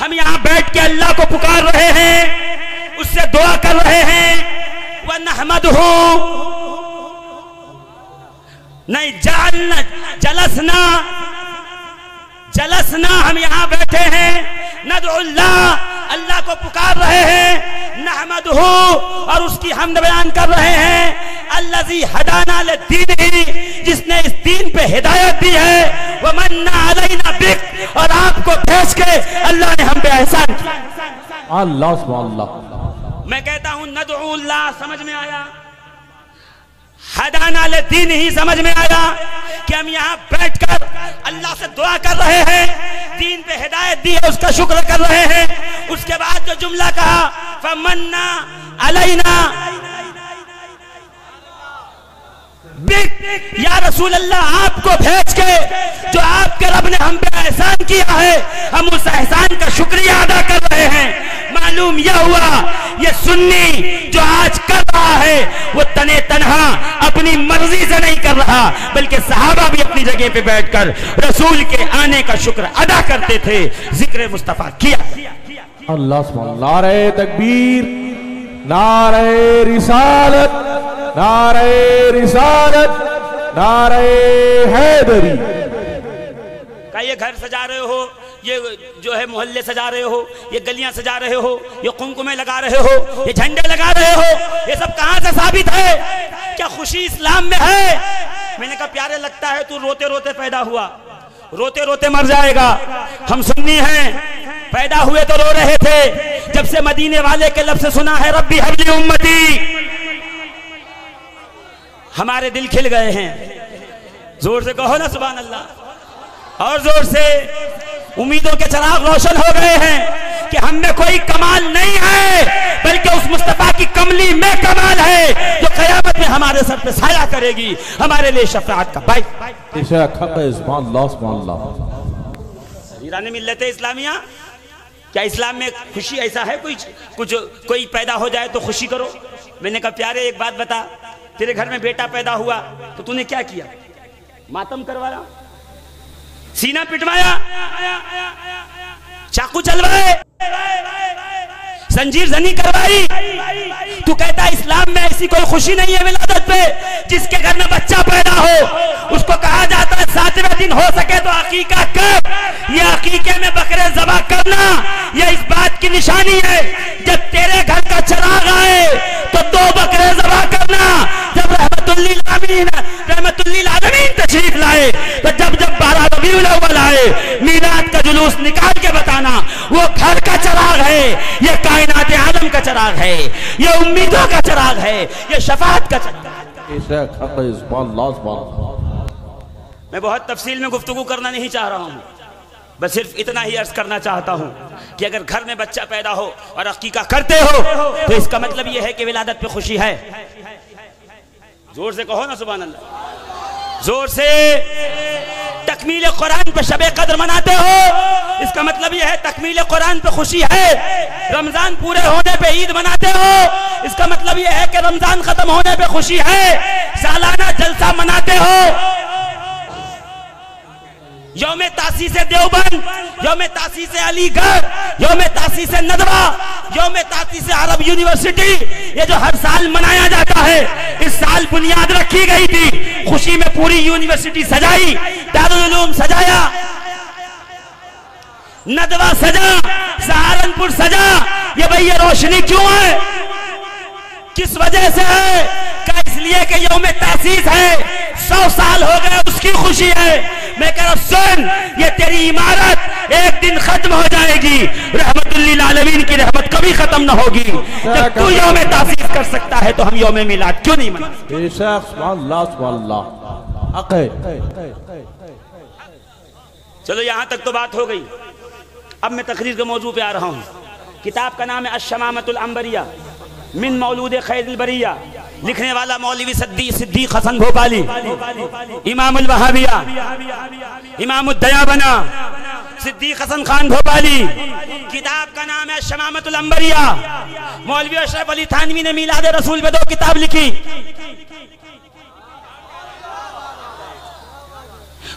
हम यहाँ बैठ के अल्लाह को पुकार रहे हैं, उससे दुआ कर रहे हैं। व नहमदहू, नहीं जालना जलसना, जलसना हम यहाँ बैठे हैं, नदउल्लाह अल्लाह को पुकार रहे हैं, नहमदहू और उसकी हमद बयान कर रहे हैं। अल्लज़ी हदाना लिद्दीन, जिसने इस दीन पे हिदायत दी है। व मन्ना अलैना बिक, और आपको भेज के अल्लाह ने हम पे एहसान किया। अल्लाह सुभान। मैं कहता हूं नदउल्लाह समझ में आया, हदाना लिद्दीन ही समझ में आया कि हम यहाँ बैठकर अल्लाह से दुआ कर रहे हैं, दीन पे हिदायत दी है उसका शुक्र कर रहे हैं। उसके बाद जो जुमला कहा फमन्ना अलैना बिक, या रसूल अल्लाह आपको भेज के जो आपके रब ने हम पे एहसान किया है, हम उस एहसान का शुक्रिया अदा कर रहे हैं। मालूम यह हुआ ये सुन्नी जो आज कर रहा है वो तने तनहा अपनी मर्जी से नहीं कर रहा, बल्कि सहाबा भी अपनी जगह पे बैठकर रसूल के आने का शुक्र अदा करते थे, जिक्र मुस्तफा किया। अल्लाह सुभान। नारे तकबीर, नारे रिसालत, नारे रिसालत, नारे हैदरी। का ये घर सजा रहे हो, ये जो है मोहल्ले सजा रहे हो, ये गलियां सजा रहे हो, ये कुमकुमे लगा रहे हो, ये झंडे लगा रहे हो, ये सब कहां से साबित है? क्या खुशी इस्लाम में है? मैंने कहा प्यारे लगता है तू रोते रोते पैदा हुआ, रोते रोते मर जाएगा। हम सुन्नी हैं, पैदा हुए तो रो रहे थे, जब से मदीने वाले के लब से सुना है रब्बी हबली उम्मती, हमारे दिल खिल गए हैं। जोर से कहो ना सुभान अल्लाह, और जोर से। उम्मीदों के चिराग रोशन हो गए हैं कि हम में कोई कमाल नहीं है, बल्कि उस मुस्तफा की कमली में कमाल है जो क़यामत में हमारे सर पे साया करेगी, हमारे लिए शफाअत का बाइक। ईरान मिल्लत इस्लामिया, क्या इस्लाम में खुशी ऐसा है कोई पैदा हो जाए तो खुशी करो? मैंने कहा प्यारे एक बात बता, तेरे घर में बेटा पैदा हुआ तो तूने क्या किया? मातम करवाया, सीना पिटवाया, चाकू चलवाए, जंजीर जनी करवाई, तू कहता इस्लाम में ऐसी कोई खुशी नहीं है विलादत पे, जिसके घर में बच्चा पैदा हो उसको कहा जाता है 7वें दिन हो सके तो अकीका कर। ये अकीके में बकरे ज़बह करना ये इस बात की निशानी है जब तेरे घर का चराग आए तो 2 बकरे ज़बह करना। जब रहमतुल्लिल आलमीन तशरीफ लाए तो जब 12 रबीउल अव्वल आए मीलाद का जुलूस निकाल के बताना वो घर का चराग है, ये कायनात आलम का चराग है, ये उम्मीदों का चराग है, ये शफाअत का चराग है। मैं बहुत तफसील में गुफ्तगू करना नहीं चाह रहा हूँ, बस सिर्फ इतना ही अर्ज करना चाहता हूँ कि अगर घर में बच्चा पैदा हो और अकीका करते हो तो इसका मतलब यह है कि विलादत पे खुशी है। जोर से कहो ना सुभान अल्लाह, जोर से। तकमील कुरान पे शबे कद्र मनाते हो, इसका मतलब यह है तकमील कुरान पे खुशी है। रमजान पूरे होने पे ईद मनाते हो, इसका मतलब यह है कि रमजान खत्म होने पे खुशी है। सालाना जलसा मनाते हो, यौमे तासीस देवबंद, यौमे तासीस अलीगढ़, यौमे तासीस नदवा, यौमे तासीस अरब यूनिवर्सिटी, ये जो हर साल मनाया जाता है, इस साल बुनियाद रखी गई थी, खुशी में पूरी यूनिवर्सिटी सजाई, दारुल उलूम सजाया, नदवा सजा, सहारनपुर सजा। ये भाई ये रोशनी क्यों है, किस वजह से है? क्या इसलिए कि यौमे तासीस है, 100 साल हो गए उसकी खुशी है। मैं कह रहा सुन, ये तेरी इमारत एक दिन खत्म हो जाएगी, रहमतुल्लिल आलमीन की रहमत कभी खत्म ना होगी। जब तू यौमे तासीस कर सकता है तो हम यौमे मिलाद क्यों नहीं मनाते? चलो यहां तक तो बात हो गई। अब मैं तकरीर के मौजू पे आ रहा हूं। किताब का नाम है अश-शमामतुल अंबरिया मिन मौलूद खैरुल बरिया, लिखने वाला मौलवी सिद्दीक हसन भोपाली, इमामुल वहाबिया, इमामुद दयाबना, सिद्दीक हसन खान भोपाली। किताब का नाम है शमामतुल अंबरिया। मौलवी अशरफ अली थानवी ने मीलाद रसूल पे 2 किताब लिखी।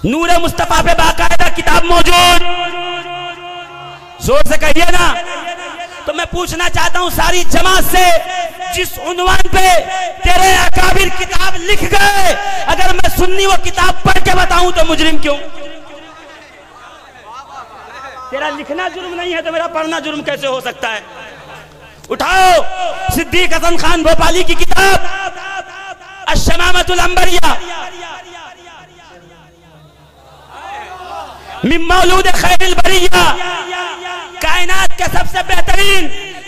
नूर मुस्तफा पे बाकायदा किताब मौजूद, जोर से कहिए ना। तो मैं पूछना चाहता हूं सारी जमात से, जिस उन्वान पे तेरे अकाबिर किताब लिख गए, अगर मैं सुन्नी वो किताब पढ़ के बताऊं तो मुजरिम क्यों? तेरा लिखना जुर्म नहीं है तो मेरा पढ़ना जुर्म कैसे हो सकता है? उठाओ सिद्दीक हसन खान भोपाली की किताब अश-शमामतुल अंबरिया मिन मौलूद खैरुल बरिया, कायनात के सबसे बेहतरीन,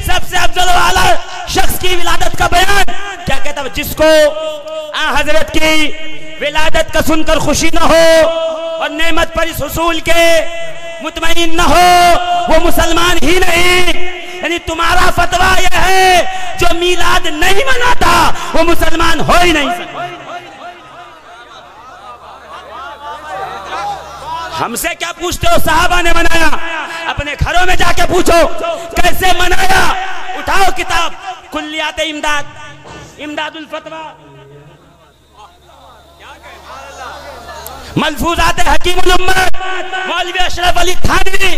सबसे अफजल वाला शख्स की विलादत का बयान। क्या कहता है? जिसको हजरत की विलादत का सुनकर खुशी न हो और नेमत पर इस हुसूल के मुतमईन न हो वो मुसलमान ही नहीं। यानी तुम्हारा फतवा यह है जो मीलाद नहीं मनाता वो मुसलमान हो ही नहीं सकता। हमसे क्या पूछते हो? साहबा ने मनाया, अपने घरों में जाके पूछो कैसे मनाया। उठाओ किताब कुल्लियात इमदाद, इमदादुल फतवा, मलफूजात हकीमुल उम्मत, मौलवी अशरफ अली थानवी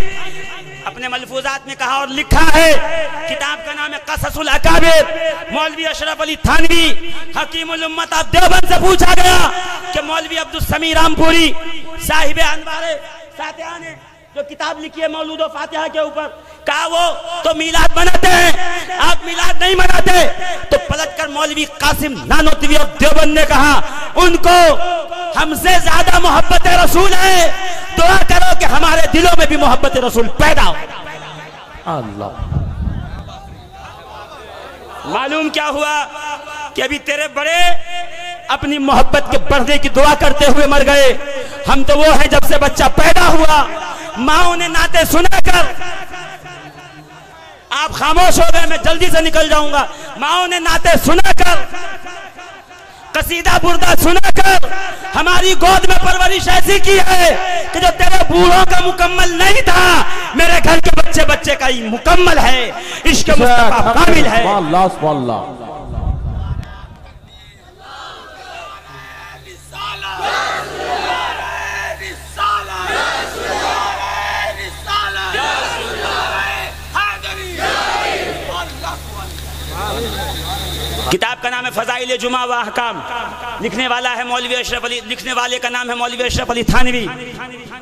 अपने मलफूजात में कहा और लिखा है। किताब का नाम है क़ससुल अकाबिर, मौलवी अशरफ अली थानवी हकीमुल उम्मत। आप देवबंद से पूछा गया कि मौलवी अब्दुल समी रामपुरी साहिब अनवार फातिहा ने जो किताब लिखी है मौलूद फातिहा के ऊपर, कहा वो तो मीलाद मनाते हैं, आप मीलाद नहीं मनाते। तो पलटकर मौलवी कासिम नानोतवी और देवबंद ने कहा उनको हमसे ज्यादा मोहब्बत रसूल है, दुआ करो कि हमारे दिलों में भी मोहब्बत रसूल पैदा हो। अल्लाह। मालूम क्या हुआ कि अभी तेरे बड़े अपनी मोहब्बत के बढ़ने की दुआ करते हुए मर गए। हम तो वो हैं जब से बच्चा पैदा हुआ माओ ने नाते सुनाकर, आप खामोश हो गए, मैं जल्दी से निकल जाऊंगा। माओ ने नाते सुनाकर, कसीदा बुर्दा सुनाकर हमारी गोद में परवरिश ऐसी की है कि जो तेरे बूढ़ों का मुकम्मल नहीं था मेरे घर के बच्चे बच्चे का ही मुकम्मल है। इश्क मुस्तफा कामिल है। किताब का नाम है फजाइल जुमा व अहकाम, लिखने वाला है मौलवी अशरफ अली, लिखने वाले का नाम है मौलवी अशरफ अली थानवी।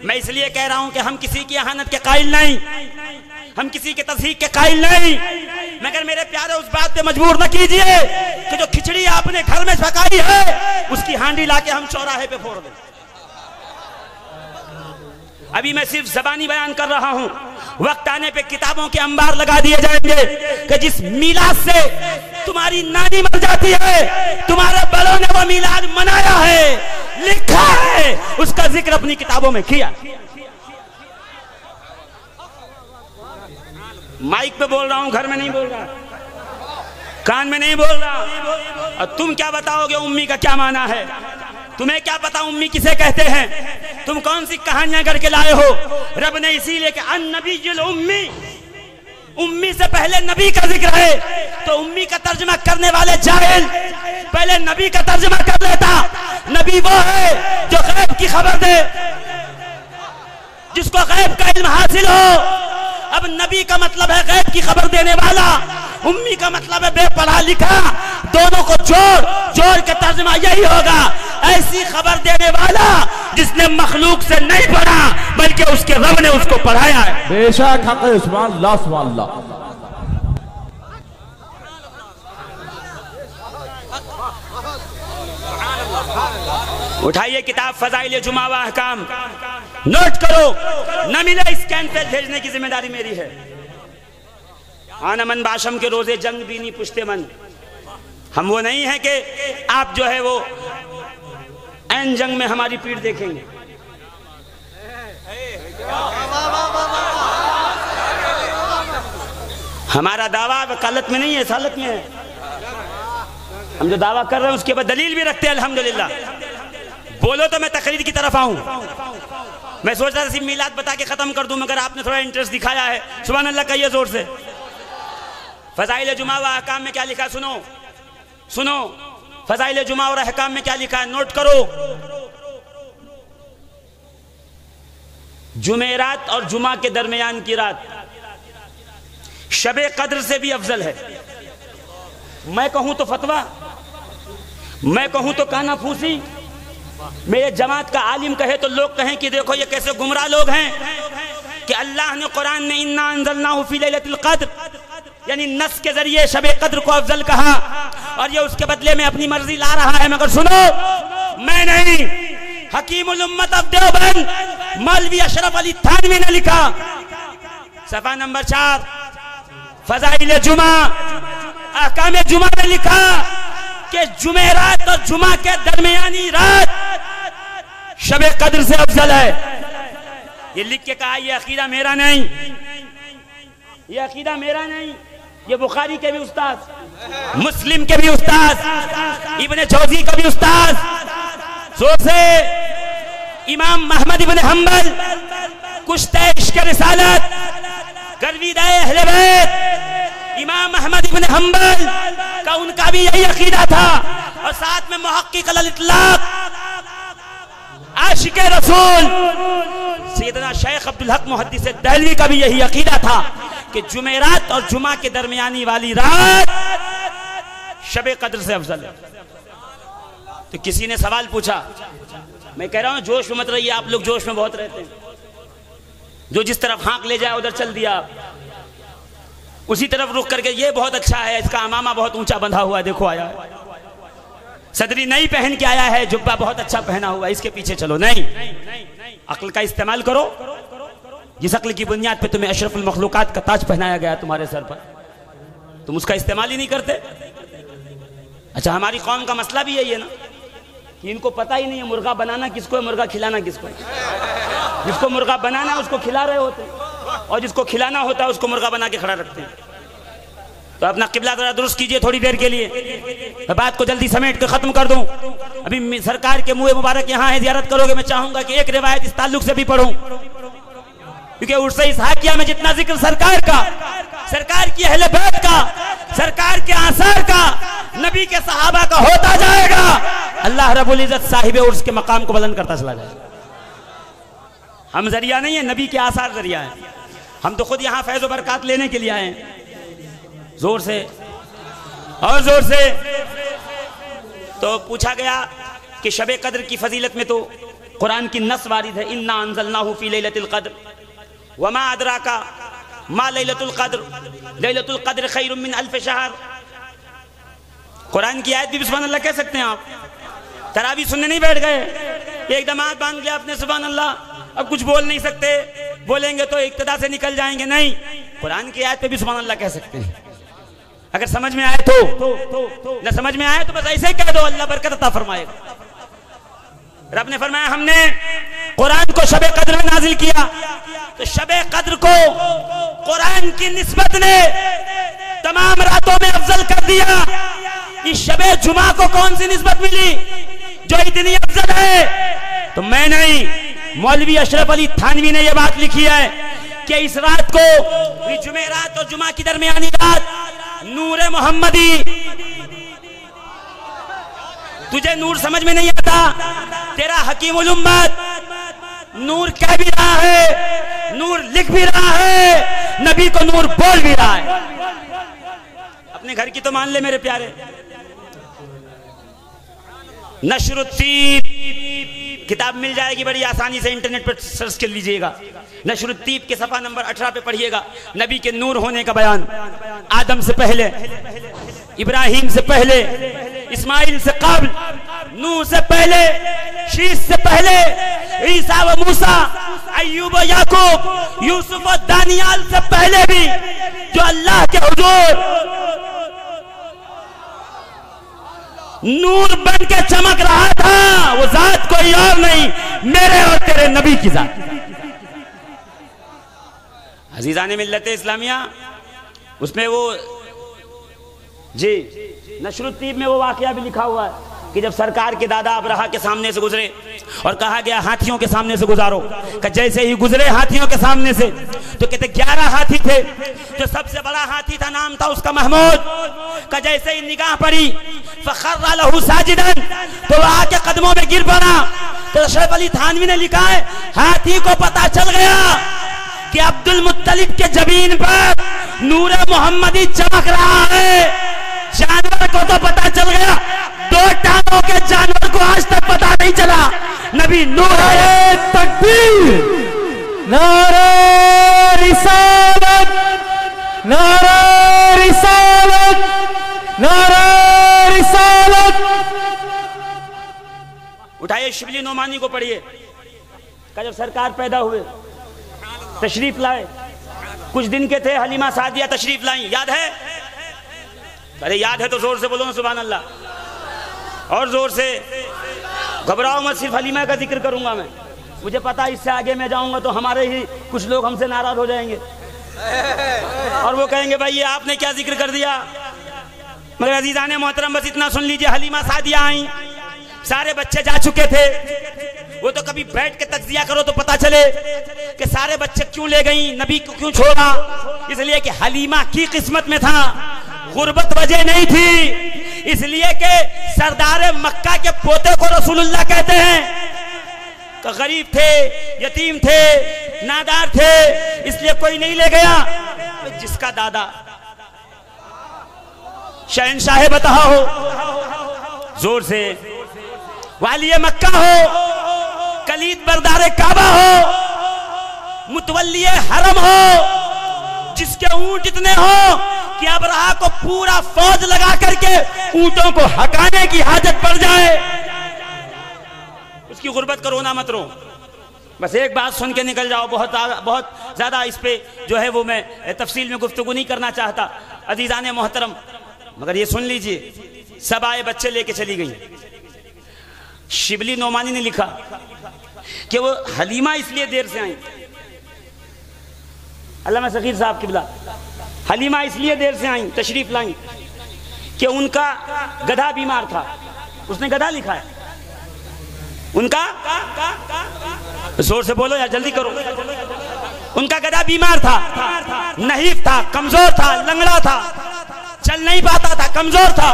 मैं इसलिए कह रहा हूं कि हम किसी की अहानत के कायल नहीं, हम किसी के तज़हीक के कायल नहीं, मगर मेरे प्यारे उस बात पे मजबूर न कीजिए कि जो खिचड़ी आपने घर में पकाई है उसकी हांडी लाके हम चौराहे पे फोड़ दें। अभी मैं सिर्फ ज़बानी बयान कर रहा हूं, वक्त आने पे किताबों के अंबार लगा दिए जाएंगे कि जिस मीलाद से तुम्हारी नानी मर जाती है, तुम्हारे बड़ों ने वो मीलाद मनाया है, लिखा है, उसका जिक्र अपनी किताबों में किया। माइक पे बोल रहा हूं, घर में नहीं बोल रहा, कान में नहीं बोल रहा। और तुम क्या बताओगे उम्मी का क्या माना है? तुम्हें क्या पता उम्मी किसे कहते हैं? तुम कौन सी कहानियां करके लाए हो? रब ने इसीलिए कि अन्नबीयुल उम्मी, उम्मी से पहले नबी का जिक्र है, तो उम्मी का तर्जमा करने वाले जाहिल पहले नबी का तर्जमा कर लेता। नबी वो है जो गैब की खबर दे, जिसको गैब का इल्म हासिल हो। अब नबी का मतलब है गैब की खबर देने वाला, उम्मी का मतलब है बेपढ़ा लिखा। दोनों को जोड़ के तर्जमा यही होगा, ऐसी खबर देने वाला जिसने मखलूक से नहीं पढ़ा बल्कि उसके रब ने उसको पढ़ाया है। बेशक हक है, सुभान अल्लाह सुभान अल्लाह। उठाइए किताब फजाइल जुमा व अहकाम, नोट करो, न मिले स्कैन पे भेजने की जिम्मेदारी मेरी है। आना मन बाशम के रोजे जंग बीनी पुश्ते मन, हम वो नहीं है कि आप जो है वो ऐन जंग में हमारी पीठ देखेंगे। हमारा दावा वकालत में नहीं है, सालत में है। हम जो दावा कर रहे हैं उसके बाद दलील भी रखते हैं अल्हम्दुलिल्लाह। बोलो तो मैं तकरीर की तरफ आऊं। मैं सोच रहा था सिर्फ मीलाद बता के खत्म कर दूं, मगर आपने थोड़ा इंटरेस्ट दिखाया है, सुभान अल्लाह कहिए जोर से। फजाइल जुमा व अहकाम में क्या लिखा सुनो, सुनो फजाइल जुमा और अहकाम में क्या लिखा है, नोट करो। जुमेरात और जुमा के दरमियान की रात शबे कद्र से भी अफजल है। मैं कहूं तो फतवा, मैं कहूं तो काना फूसी, मेरे जमात का आलिम कहे तो लोग कहें कि देखो ये कैसे गुमराह लोग हैं कि अल्लाह ने कुरान में इन्ना अंज़लनाहु फी लैलतिल क़द्र यानी नस के जरिए शबे कद्र को अफजल कहा, और ये उसके बदले में अपनी मर्जी ला रहा है। मगर सुनो, मैं नहीं, हकीमुल उम्मत ऑफ देवबंद मौलवी अशरफ अली थानवी ने लिखा, सफा नंबर 4 फजाइल जुमा अहकाम जुमा में लिखा कि जुमेरात और जुमा के दरमियानी रात शबे कद्र से अफजल है। ये लिख के कहा, ये अकीदा मेरा नहीं, ये अकीदा मेरा नहीं, ये बुखारी के भी उस्ताद, मुस्लिम के भी उस्ताद, इब्ने जौजी का भी उस्ताद, सोसे इमाम अहमद इब्ने हंबल, कुश्ते इश्क रिसालत, गर्विदाए अहले बैत, इमाम अहमद इब्ने हंबल का उनका भी यही अकीदा था। और साथ में मुहक्किक अल इत्लाक आशिक रसूल सैयदना शेख अब्दुल हक मुहद्दिस दहलवी का भी यही अकीदा था कि जुमेरात और जुमा के दरमियानी वाली रात शबे कद्र से अफजल है। तो किसी ने सवाल पूछा, मैं कह रहा हूं जोश में मत रहिए, आप लोग जोश में बहुत रहते हैं, जो जिस तरफ हाँक ले जाए उधर चल दिया, उसी तरफ रुक करके ये बहुत अच्छा है, इसका अमामा बहुत ऊंचा बंधा हुआ है, देखो आया है, सदरी नहीं पहन के आया है, जुब्बा बहुत अच्छा पहना हुआ है, इसके पीछे चलो। नहीं, अक्ल का इस्तेमाल करो। जिस अक्ल की बुनियाद पे तुम्हें अशरफुल मखलूकात का ताज पहनाया गया तुम्हारे सर पर, तुम उसका इस्तेमाल ही नहीं करते। अच्छा, हमारी कौम का मसला भी यही है ना कि इनको पता ही नहीं है मुर्गा बनाना किसको है, मुर्गा खिलाना किसको है। जिसको मुर्गा बनाना है उसको खिला रहे होते हैं, और जिसको खिलाना होता है उसको मुर्गा बना के खड़ा रखते हैं। तो अपना किबला जरा दुरुस्त कीजिए थोड़ी देर के लिए, मैं बात को जल्दी समेट के खत्म कर दूं। अभी सरकार के मुँह मुबारक यहाँ है, ज़ियारत करोगे, मैं चाहूंगा कि एक रिवायत इस ताल्लुक से भी पढ़ूं, क्योंकि उर्स इसहाकिया में जितना जिक्र सरकार का, सरकार की अहले बैत का, सरकार के आसार का, नबी के सहाबा का होता जाएगा, अल्लाह रब्बुल इज्जत साहिब उर्स के मकाम को बुलंद करता चला जाएगा। हम जरिया नहीं है, नबी के आसार जरिया है। हम तो खुद यहाँ फैज़ व बरकत लेने के लिए आए हैं। जोर से और जोर से। तो पूछा गया कि शबे कद्र की फजीलत में तो कुरान की नस वारिद है, इन्ना अंज़लनाहु फी लैलतिल क़द्र वमा अदराका मा लैलतुल क़द्र लैलतुल क़द्र खैरुम मिन अल्फ शहर। कुरान की आयत भी सुभान अल्लाह कह सकते हैं आप। तरावी सुनने नहीं बैठ गए, एकदम हाथ बांध लिया आपने सुभान अल्लाह, अब कुछ बोल नहीं सकते, बोलेंगे तो इक्तदा से निकल जाएंगे। नहीं, कुरान की आयत पे भी सुभान अल्लाह कह सकते हैं, अगर समझ में आए तो। न समझ में आए तो बस ऐसे ही कह दो, अल्लाह बरकत अता फरमाएगा। रब ने फरमाया हमने कुरान को शबे कद्र में नाजिल किया, तो शबे कद्र को कुरान की निस्बत ने तमाम रातों में अफजल कर दिया। इस शबे जुमा को कौन सी निस्बत मिली जो इतनी अफजल है? तो मैं नहीं, मौलवी अशरफ अली थानवी ने यह बात लिखी है कि इस रात को, जुमेरात और जुमा की दरमियानी रात, नूर मोहम्मदी। तुझे नूर समझ में नहीं आता, तेरा हकीमुल उम्मत नूर कह भी रहा है, नूर लिख भी रहा है, नबी को नूर बोल भी रहा है। अपने घर की तो मान ले मेरे प्यारे। नशरुत्तीब किताब मिल जाएगी बड़ी आसानी से, इंटरनेट पर सर्च कर लीजिएगा। नशरुत्तीब के सफा नंबर 18 पे पढ़िएगा, नबी के नूर होने का बयान। आदम से पहले, इब्राहिम से पहले, इस्माइल से कब्ल, नूह से पहले, शीश से पहले, ईसा व मूसा, अय्यूब व याकूब, यूसुफ व दानियाल से पहले भी जो अल्लाह के हुजूर नूर बन के चमक रहा था, वो जात कोई और नहीं, मेरे और तेरे नबी की जात। अजीजाने मिल्लते इस्लामिया, उसमें वो जी नशरुत्तीब में वो वाकया भी लिखा हुआ है कि जब सरकार के दादा अबरहा के सामने से गुजरे और कहा गया हाथियों के सामने से गुजारो, कि जैसे ही गुजरे हाथियों के सामने से तो कहते 11 हाथी थे, जो सबसे बड़ा हाथी था नाम था उसका महमूद, का जैसे ही निगाह पड़ी फखर्रा लहू साजिदन, तो वह आके कदमों में गिर पड़ा। तो अशरफ अली थानवी ने लिखा है हाथी को पता चल गया कि अब्दुल मुत्तलिब के जबीन पर नूर मोहम्मदी चमक रहा है। जानवर को तो पता चल गया, 2 टांगों के जानवर को आज तक पता नहीं चला नबी नूर है। तकबीर, नारे रिसालत, नारे रिसालत, नारे रिसालत। उठाइए शिबली नोमानी को पढ़िए, का जब सरकार पैदा हुए तशरीफ लाए, कुछ दिन के थे, हलीमा सादिया तशरीफ लाई, याद है? अरे याद है तो जोर से बोलो ना सुभान अल्लाह, और जोर से। घबराओ मत, सिर्फ हलीमा का जिक्र करूंगा मैं, मुझे पता है इससे आगे मैं जाऊंगा तो हमारे ही कुछ लोग हमसे नाराज हो जाएंगे और वो कहेंगे भाई ये आपने क्या जिक्र कर दिया। मगर अजीजाने मोहतरम बस इतना सुन लीजिए, हलीमा सादिया आई, सारे बच्चे जा चुके थे, वो तो कभी बैठ के तज्जिया करो तो पता चले कि सारे बच्चे क्यों ले गई, नबी को क्यों छोड़ा। इसलिए कि हलीमा की किस्मत में था, गुर्बत वजह नहीं थी, इसलिए कि सरदार मक्का के पोते को रसूलुल्लाह कहते हैं कि गरीब थे, यतीम थे, नादार थे, इसलिए कोई नहीं ले गया। जिसका दादा शहंशाह बता हो, जोर से, वालिय मक्का हो, कलीद बरदारे काबा हो, मुतवल्ली हरम हो, जिसके ऊंट इतने हो कि अबरहा को पूरा फौज लगा करके ऊंटों को हटाने की हाजत पड़ जाए, उसकी गुर्बत का रोना मत रो। बस एक बात सुन के निकल जाओ, बहुत ज्यादा इस पे जो है वो मैं तफसील में गुफ्तगू नहीं करना चाहता अजीजाने मोहतरम, मगर ये सुन लीजिए, सब आए बच्चे लेके चली गई। शिबली नोमानी ने लिखा कि वो हलीमा इसलिए देर से आई, अल्लामा सगीर साहब किबला, हलीमा इसलिए देर से आई, तशरीफ लाई कि उनका गधा बीमार था। उसने गधा लिखा है, उनका, जोर से बोलो यार, जल्दी करो, उनका गधा बीमार था, नहीफ था, कमजोर था, लंगड़ा था, चल नहीं पाता था, कमजोर था,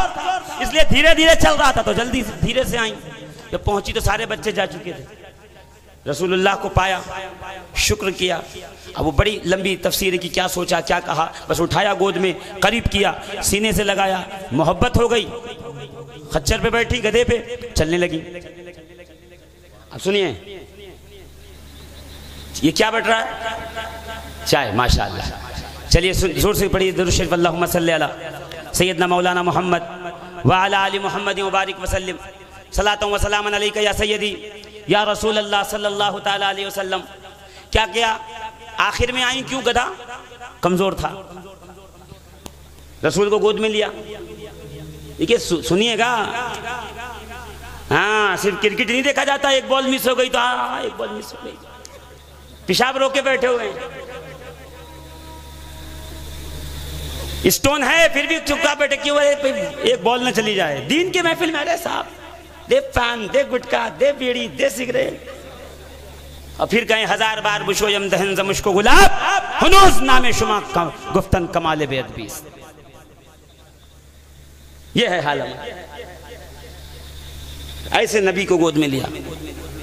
इसलिए धीरे धीरे चल रहा था। तो जल्दी धीरे से आई, जब पहुंची तो सारे बच्चे जा चुके थे। रसूलुल्लाह को पाया, शुक्र किया। अब वो बड़ी लंबी तफसीर है कि क्या सोचा क्या कहा, बस उठाया गोद में, करीब किया, सीने से लगाया, मोहब्बत हो गई। खच्चर पे बैठी, गधे पे चलने लगी। अब सुनिए ये क्या बट रहा है, चाय, माशाअल्लाह। चलिए जोर से पढ़िए दुरूद शरीफ, अल्लाहुम्मा सल्ली अला सैयदना मौलाना मोहम्मद व अला आलि मोहम्मद व बारिक वसल्लम सलातु व सलामन अलैका या सय्यदी या रसूल अल्लाह सल्लल्लाहु ताला अलैहि वसल्लम। क्या किया, आखिर में आई, क्यों, गधा कमजोर था, रसूल को गोद में लिया। देखिए सुनिएगा, हाँ सिर्फ क्रिकेट नहीं देखा जाता, एक बॉल मिस हो गई तो हाँ एक बॉल मिस हो गई, पेशाब रोके बैठे हुए हैं, स्टोन है फिर भी चुपका बैठे, क्यों एक बॉल न चली जाए। दीन के महफिल में अरे साहब दे पान, दे गुटखा, दे बीड़ी, दे सिगरेट, और फिर कहें 1000 बार बुशोयम दहन मुश्को गुलाब हुनूस नामे शुमा गुफ्तन कमाले बेअदबीस। ये है हालत। ऐसे नबी को गोद में लिया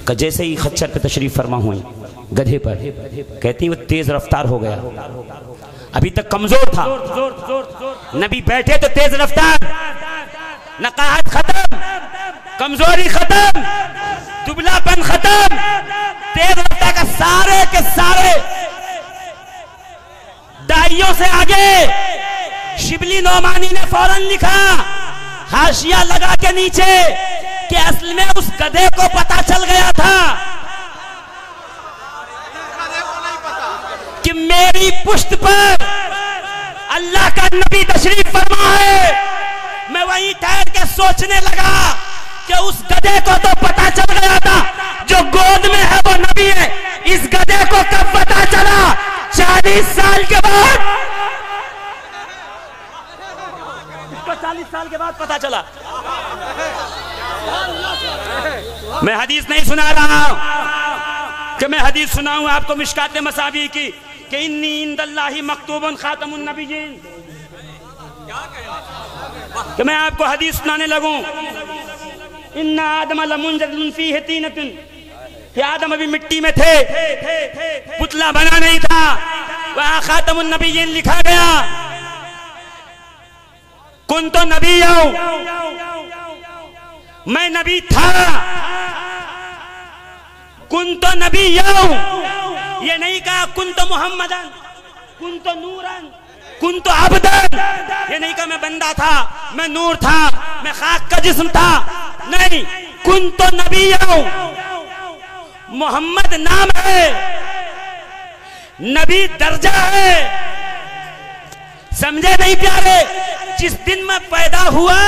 कि जैसे ही खच्चर पे तशरीफ फरमा हुई, गधे पर, कहती वो तेज रफ्तार हो गया, अभी तक कमजोर था, नबी बैठे तो तेज रफ्तार, नकाहत खत्म, कमजोरी खत्म, दुबलापन खत्म, तेज रफ्तार का सारे के सारे दाइयों से आगे। शिबली नौमानी ने फौरन लिखा हाशिया लगा के नीचे कि असल में उस गधे को पता चल गया था कि मेरी पुश्त पर अल्लाह का नबी तशरीफ फरमा है। मैं वहीं ठहर के सोचने लगा कि उस गधे को तो पता चल गया था जो गोद में है वो नबी है, इस गधे को कब पता चला? 40 साल के बाद, इसको 40 साल के बाद पता चला। मैं हदीस नहीं सुना रहा हूं कि मैं हदीस सुनाऊं आपको मिशकात मसाबी की कि इन्नी इंदल्लाहि मक्तूबुन खातमुन नबिय्यीन, कि मैं आपको हदीस सुनाने लगूं। इन्ना आदम लमुंजदुन फीहि तीनतुन, कि आदम अभी मिट्टी में थे, पुतला बना नहीं था, वहां खातमुन नबिय्यीन लिखा गया। कुंतु नबिय्यौ, मैं नबी था। कुंतु नबिय्यौ, ये नहीं कहा कुंतु मुहम्मदन, कुंतु नूरन, कुंतु अब्दन, ये नहीं कहा मैं बंदा था, मैं नूर था, मैं खाक का जिस्म था, नहीं, कुंतु नबिय्यौ, मोहम्मद नाम है, नबी दर्जा है। समझे नहीं प्यारे? जिस दिन मैं पैदा हुआ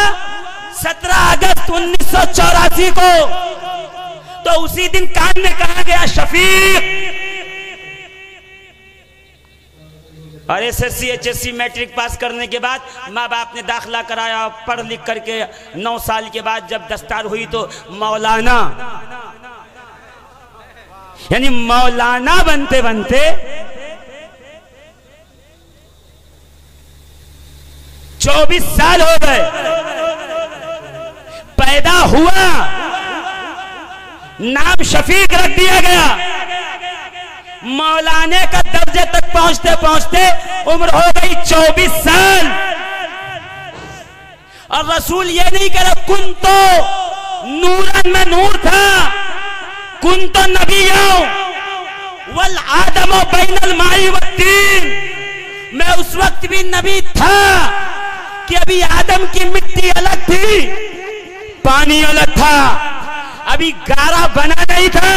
17 अगस्त 1984 को, तो उसी दिन कान में कहा गया शफीक। और एसएससी एचएससी मैट्रिक पास करने के बाद माँ बाप ने दाखिला कराया, पढ़ लिख करके 9 साल के बाद जब दस्तार हुई तो मौलाना, यानी मौलाना बनते बनते 24 साल हो गए। पैदा हुआ, नाम शफीक रख दिया गया, मौलाने का दर्जे तक पहुंचते पहुंचते उम्र हो गई 24 साल। और रसूल ये नहीं कह रहा कुन तो नूरन में नूर था, कुन तो नबिय्यों वल आदमो बैनल माई वत्तीन, मैं उस वक्त भी नबी था कि अभी आदम की मिट्टी अलग थी, पानी अलग था, अभी गारा बना नहीं था,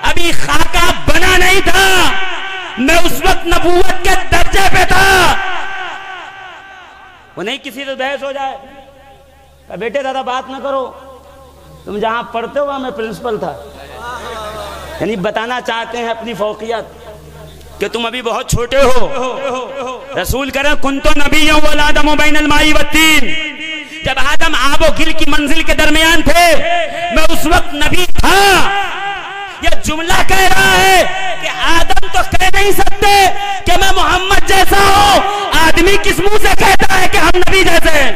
अभी खाका बना नहीं था, मैं उस वक्त नबूवत के दर्जे पे था। वो नहीं किसी से बहस हो जाए, बेटे दादा बात ना करो, तुम जहां पढ़ते हो वहां मैं प्रिंसिपल था, यानी बताना चाहते हैं अपनी फौकियत कि तुम अभी बहुत छोटे हो। रसूल कह रहे कुंतो नबिय्यों वल आदमो बैनल माई वत्तीन, जब आदम आबो गिल की मंजिल के दरमियान थे मैं उस वक्त नबी था। यह जुमला कह रहा है कि आदम तो कह नहीं सकते कि मैं मोहम्मद जैसा हूं, आदमी किस मुंह से कहता है कि हम नबी जैसे हैं?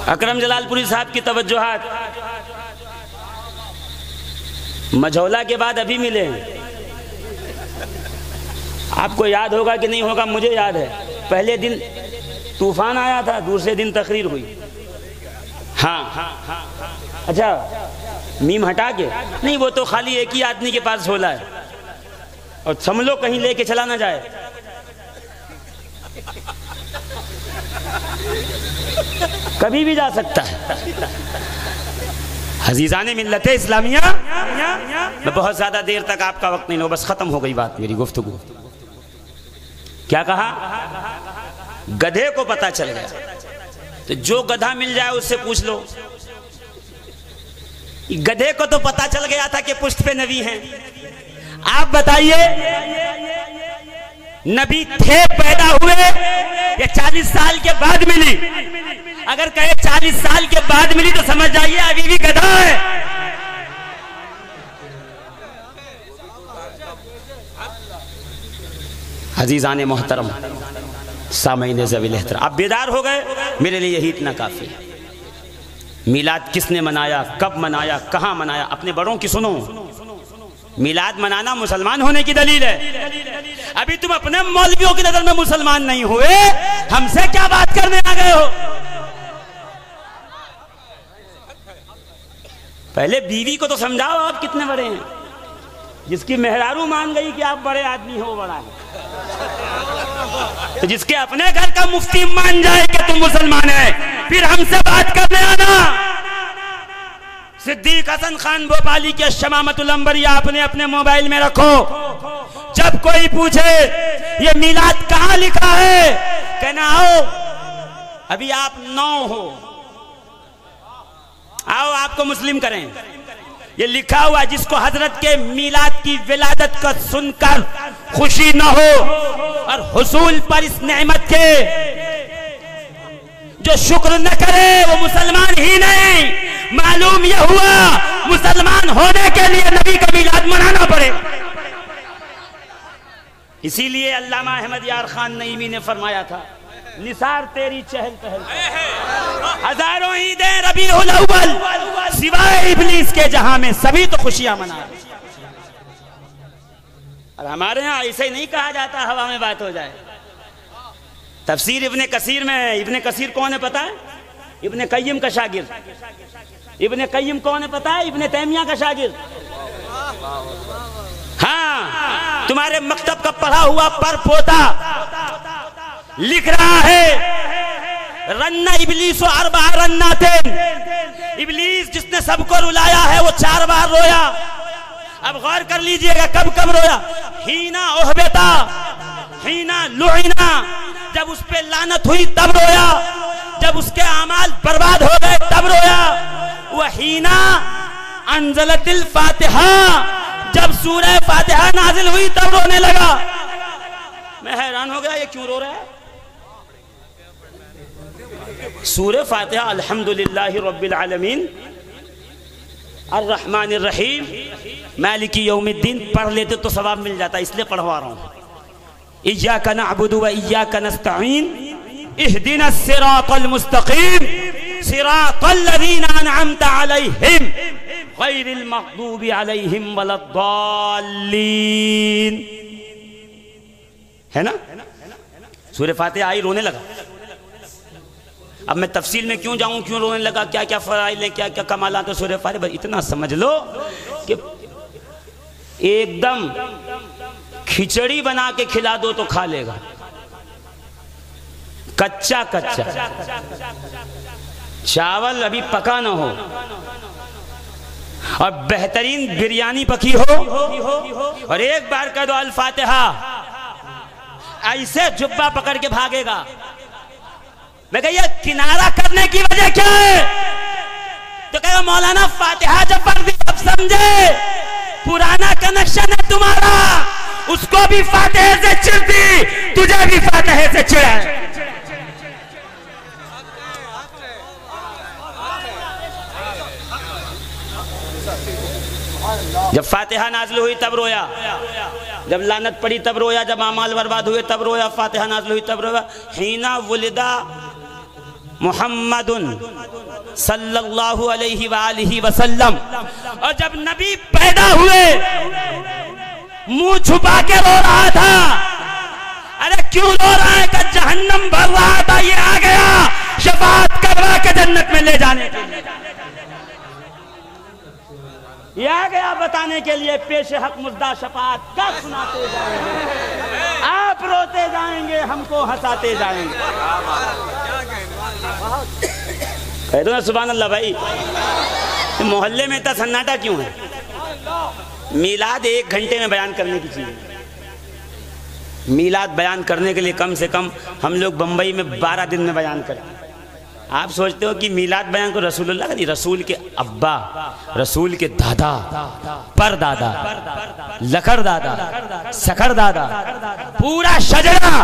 अकरम जलालपुरी साहब की तवज्जुहात मझौला के बाद अभी मिले हैं। आपको याद होगा कि नहीं होगा, मुझे याद है। पहले दिन तूफान आया था, दूसरे दिन तकरीर हुई। हाँ, अच्छा मीम हटा के नहीं, वो तो खाली एक ही आदमी के पास झोला है और समझो कहीं लेके चला ना जाए। कभी भी जा सकता है। हजीजाने मिल्लत इस्लामिया, मैं बहुत ज्यादा देर तक आपका वक्त नहीं लो, बस खत्म हो गई बात मेरी गुफ्तगू। क्या कहा? गधे को पता चल गया, तो जो गधा मिल जाए उससे पूछ लो। गधे को तो पता चल गया था कि पुश्त पे नबी हैं। आप बताइए, नबी थे, पैदा हुए या 40 साल के बाद मिली? अगर कहे 40 साल के बाद मिली तो समझ जाइए अभी भी गधा है। अजीजाने मोहतरम, सामईने ज़वील एहतराम, आप बेदार हो गए, मेरे लिए यही इतना काफी है। मिलाद किसने मनाया, कब मनाया, कहाँ मनाया, अपने बड़ों की सुनो। मिलाद मनाना मुसलमान होने की दलील है। अभी तुम अपने मौलवियों की नजर में मुसलमान नहीं हुए, हमसे क्या बात करने आ गए हो? पहले बीवी को तो समझाओ आप कितने बड़े हैं। जिसकी मेहरारू मान गई कि आप बड़े आदमी हो, बड़ा है, तो जिसके अपने घर का मुफ्ती मान जाए कि तुम मुसलमान है, फिर हमसे बात करने आना। सिद्दीक हसन खान भोपाली के शमामतुल अंबरिया आपने अपने मोबाइल में रखो। जब कोई पूछे ये मिलाद कहां लिखा है, कहना आओ अभी आप 9 हो, आओ आपको मुस्लिम करें। ये लिखा हुआ, जिसको हजरत के मिलाद की विलादत का सुनकर खुशी न हो और हुसूल पर इस नेमत के जो शुक्र न करे वो मुसलमान ही नहीं। मालूम यह हुआ मुसलमान होने के लिए नबी का मिलाद मनाना पड़े। इसीलिए अल्लामा अहमद यार खान नईमी ने फरमाया था, निसार तेरी चहल पहल, हजारों ईदें रबीउल अव्वल, सिवाय इब्लीस के जहां में सभी तो खुशियां मना रहे। और हमारे यहाँ ऐसे ही नहीं कहा जाता हवा में बात हो जाए। तफसीर इब्ने कसीर में है। इब्ने कसीर कौन है पता है? इब्ने कय्यम का शागिर्द। इब्ने कय्यम कौन है पता है? इब्ने तैमिया का शागिर्द। हाँ, तुम्हारे मकतब का पढ़ा हुआ पर पोता लिख रहा है, रन्ना इब्लीस अरबा रन्नातेन, इब्लीस जिसने सबको रुलाया है वो 4 बार रोया। अब गौर कर लीजिएगा कब कब रोया। हीना ओहबेता, हीना लुइना, जब उस पे लानत हुई तब रोया, जब उसके अमाल बर्बाद हो गए तब रोया। वह हीना अंजलतिल फातिहा, जब सूरह फातिहा नाजिल हुई तब रोने लगा। मैं हैरान हो गया, ये क्यों रो रहा है? सूरह फातिहा अल्हम्दुलिल्लाहि रब्बिल आलमीन अर्रहमानिर रहीम मालिकी यौमिद्दीन पढ़ लेते तो सवाब मिल जाता, इसलिए पढ़वा रहा हूं। इय्याका नअबुदु व इय्याका नस्तईन इहदिनस सिरातल मुस्तकीम सिरातल लज़ीना अनअमता अलैहिम गैरिल मग़दूबि अलैहिम वलद्दाल्लीन। है ना? सूरह फातिहा आई, रोने लगा। अब मैं तफसील में क्यों जाऊं, क्यों रोने लगा, क्या क्या फराइल है, क्या क्या कमालात है सूरह फातिहा। इतना समझ लो कि एकदम खिचड़ी बना के खिला दो तो खा लेगा, कच्चा कच्चा चावल अभी पका ना हो और बेहतरीन बिरयानी पकी हो और एक बार कह दो अल फातिहा, ऐसे जुब्बा पकड़ के भागेगा। मैं कहिए किनारा करने की वजह क्या है? तो कहेगा मौलाना फातिहा जब पढ़ दी अब समझे, पुराना कनेक्शन है तुम्हारा, उसको भी फातिहे से चिढ़ दी, तुझे भी फातिहे से चिढ़ा है। जब फातिहा नाज़िल हुई तब रोया, जब लानत पड़ी तब रोया, जब अमाल बर्बाद हुए तब रोया, फातिहा नाज़िल हुई तब रोया। हीना वुलिदा मुहम्मदुन सल्लल्लाहु अलैहि वालिहि वसल्लम। और जब नबी पैदा हुए मुंह छुपा के रो रहा था। अरे क्यों रो रहा है? कि जहन्नम भर रहा था, ये आ गया शफाअत करवा के जन्नत में ले जाने के लिए। ये आ गया बताने के लिए पेश हक मुद्दा शफाअत का सुनाते जाएंगे, आप रोते जाएंगे, हमको हंसाते जाएंगे। कह दो ना सुभान अल्लाह भाई। तो मोहल्ले में इतना सन्नाटा क्यों है? मीलाद 1 घंटे में बयान करने की चीज है। मीलाद बयान करने के लिए कम से कम हम लोग बंबई में 12 दिन में बयान करते हैं। आप सोचते हो कि मीलाद बयान को रसूलुल्लाह का नहीं, रसूल के अब्बा, रसूल के दादा, परदादा, लखर दादा, सखर दादा, पूरा शजरा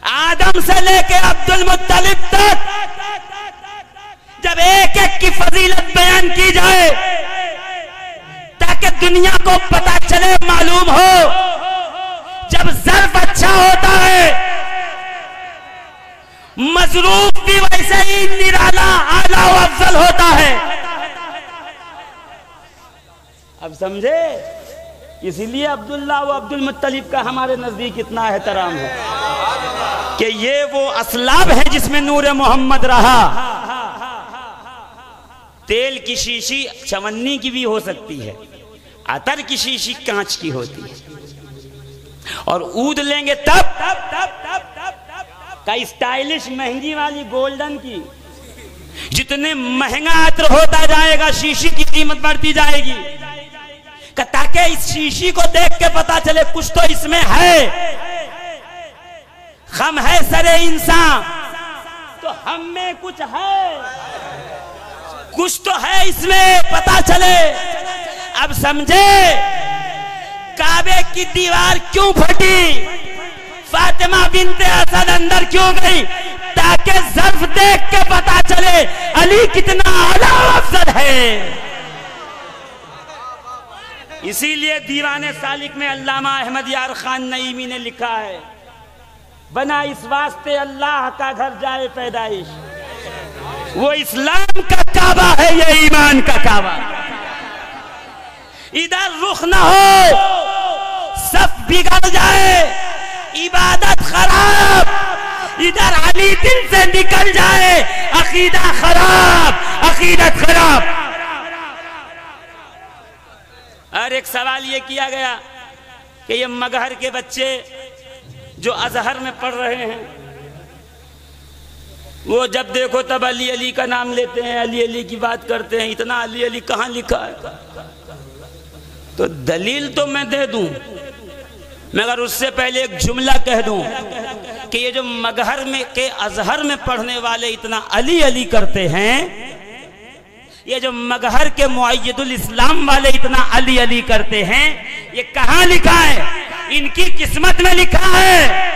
आदम से लेके अब्दुल मुत्तलिब तक जब एक एक की फजीलत बयान की जाए ताकि दुनिया को पता चले, मालूम हो। जब ज़र्फ अच्छा होता है मजरूफ भी वैसे ही निराला, आला व अफजल होता है। अब समझे? इसीलिए अब्दुल्ला व अब्दुल मुत्तलिब का हमारे नजदीक इतना एहतराम है कि ये वो असलाब है जिसमें नूर मोहम्मद रहा। तेल की शीशी चवन्नी की भी हो सकती है, अतर की शीशी कांच की होती है। और ऊद लेंगे तब का स्टाइलिश महंगी वाली गोल्डन की। जितने महंगा अतर होता जाएगा शीशी की कीमत बढ़ती जाएगी, ताकि इस शीशी को देख के पता चले कुछ तो इसमें है, हम है सरे इंसान तो हम में कुछ है, कुछ तो है इसमें, पता चले। अब समझे काबे की दीवार क्यों फटी, फातिमा बिनते असद अंदर क्यों गई, ताकि ज़र्फ देख के पता चले अली कितना आला अफजल है। इसीलिए दीवाने सालिक में अल्लामा अहमद यार खान नईमी ने लिखा है, बना इस वास्ते अल्लाह का घर जाए पैदाइश, वो इस्लाम का काबा है, ये ईमान का काबा। इधर रुख न हो, सफ बिगड़ जाए, इबादत खराब, इधर अली दिल से निकल जाए, अकीदा खराब, अकीदत खराब। और एक सवाल ये किया गया कि ये मगहर के बच्चे जो अजहर में पढ़ रहे हैं, वो जब देखो तब अली अली का नाम लेते हैं, अली अली की बात करते हैं। इतना अली अली कहाँ लिखा है? तो दलील तो मैं दे दूं, मगर उससे पहले एक जुमला कह दूं कि ये जो मगहर में के अजहर में पढ़ने वाले इतना अली अली करते हैं, ये जो मगहर के मुअय्यदुल इस्लाम वाले इतना अली अली करते हैं, ये कहाँ लिखा है? इनकी किस्मत में लिखा है।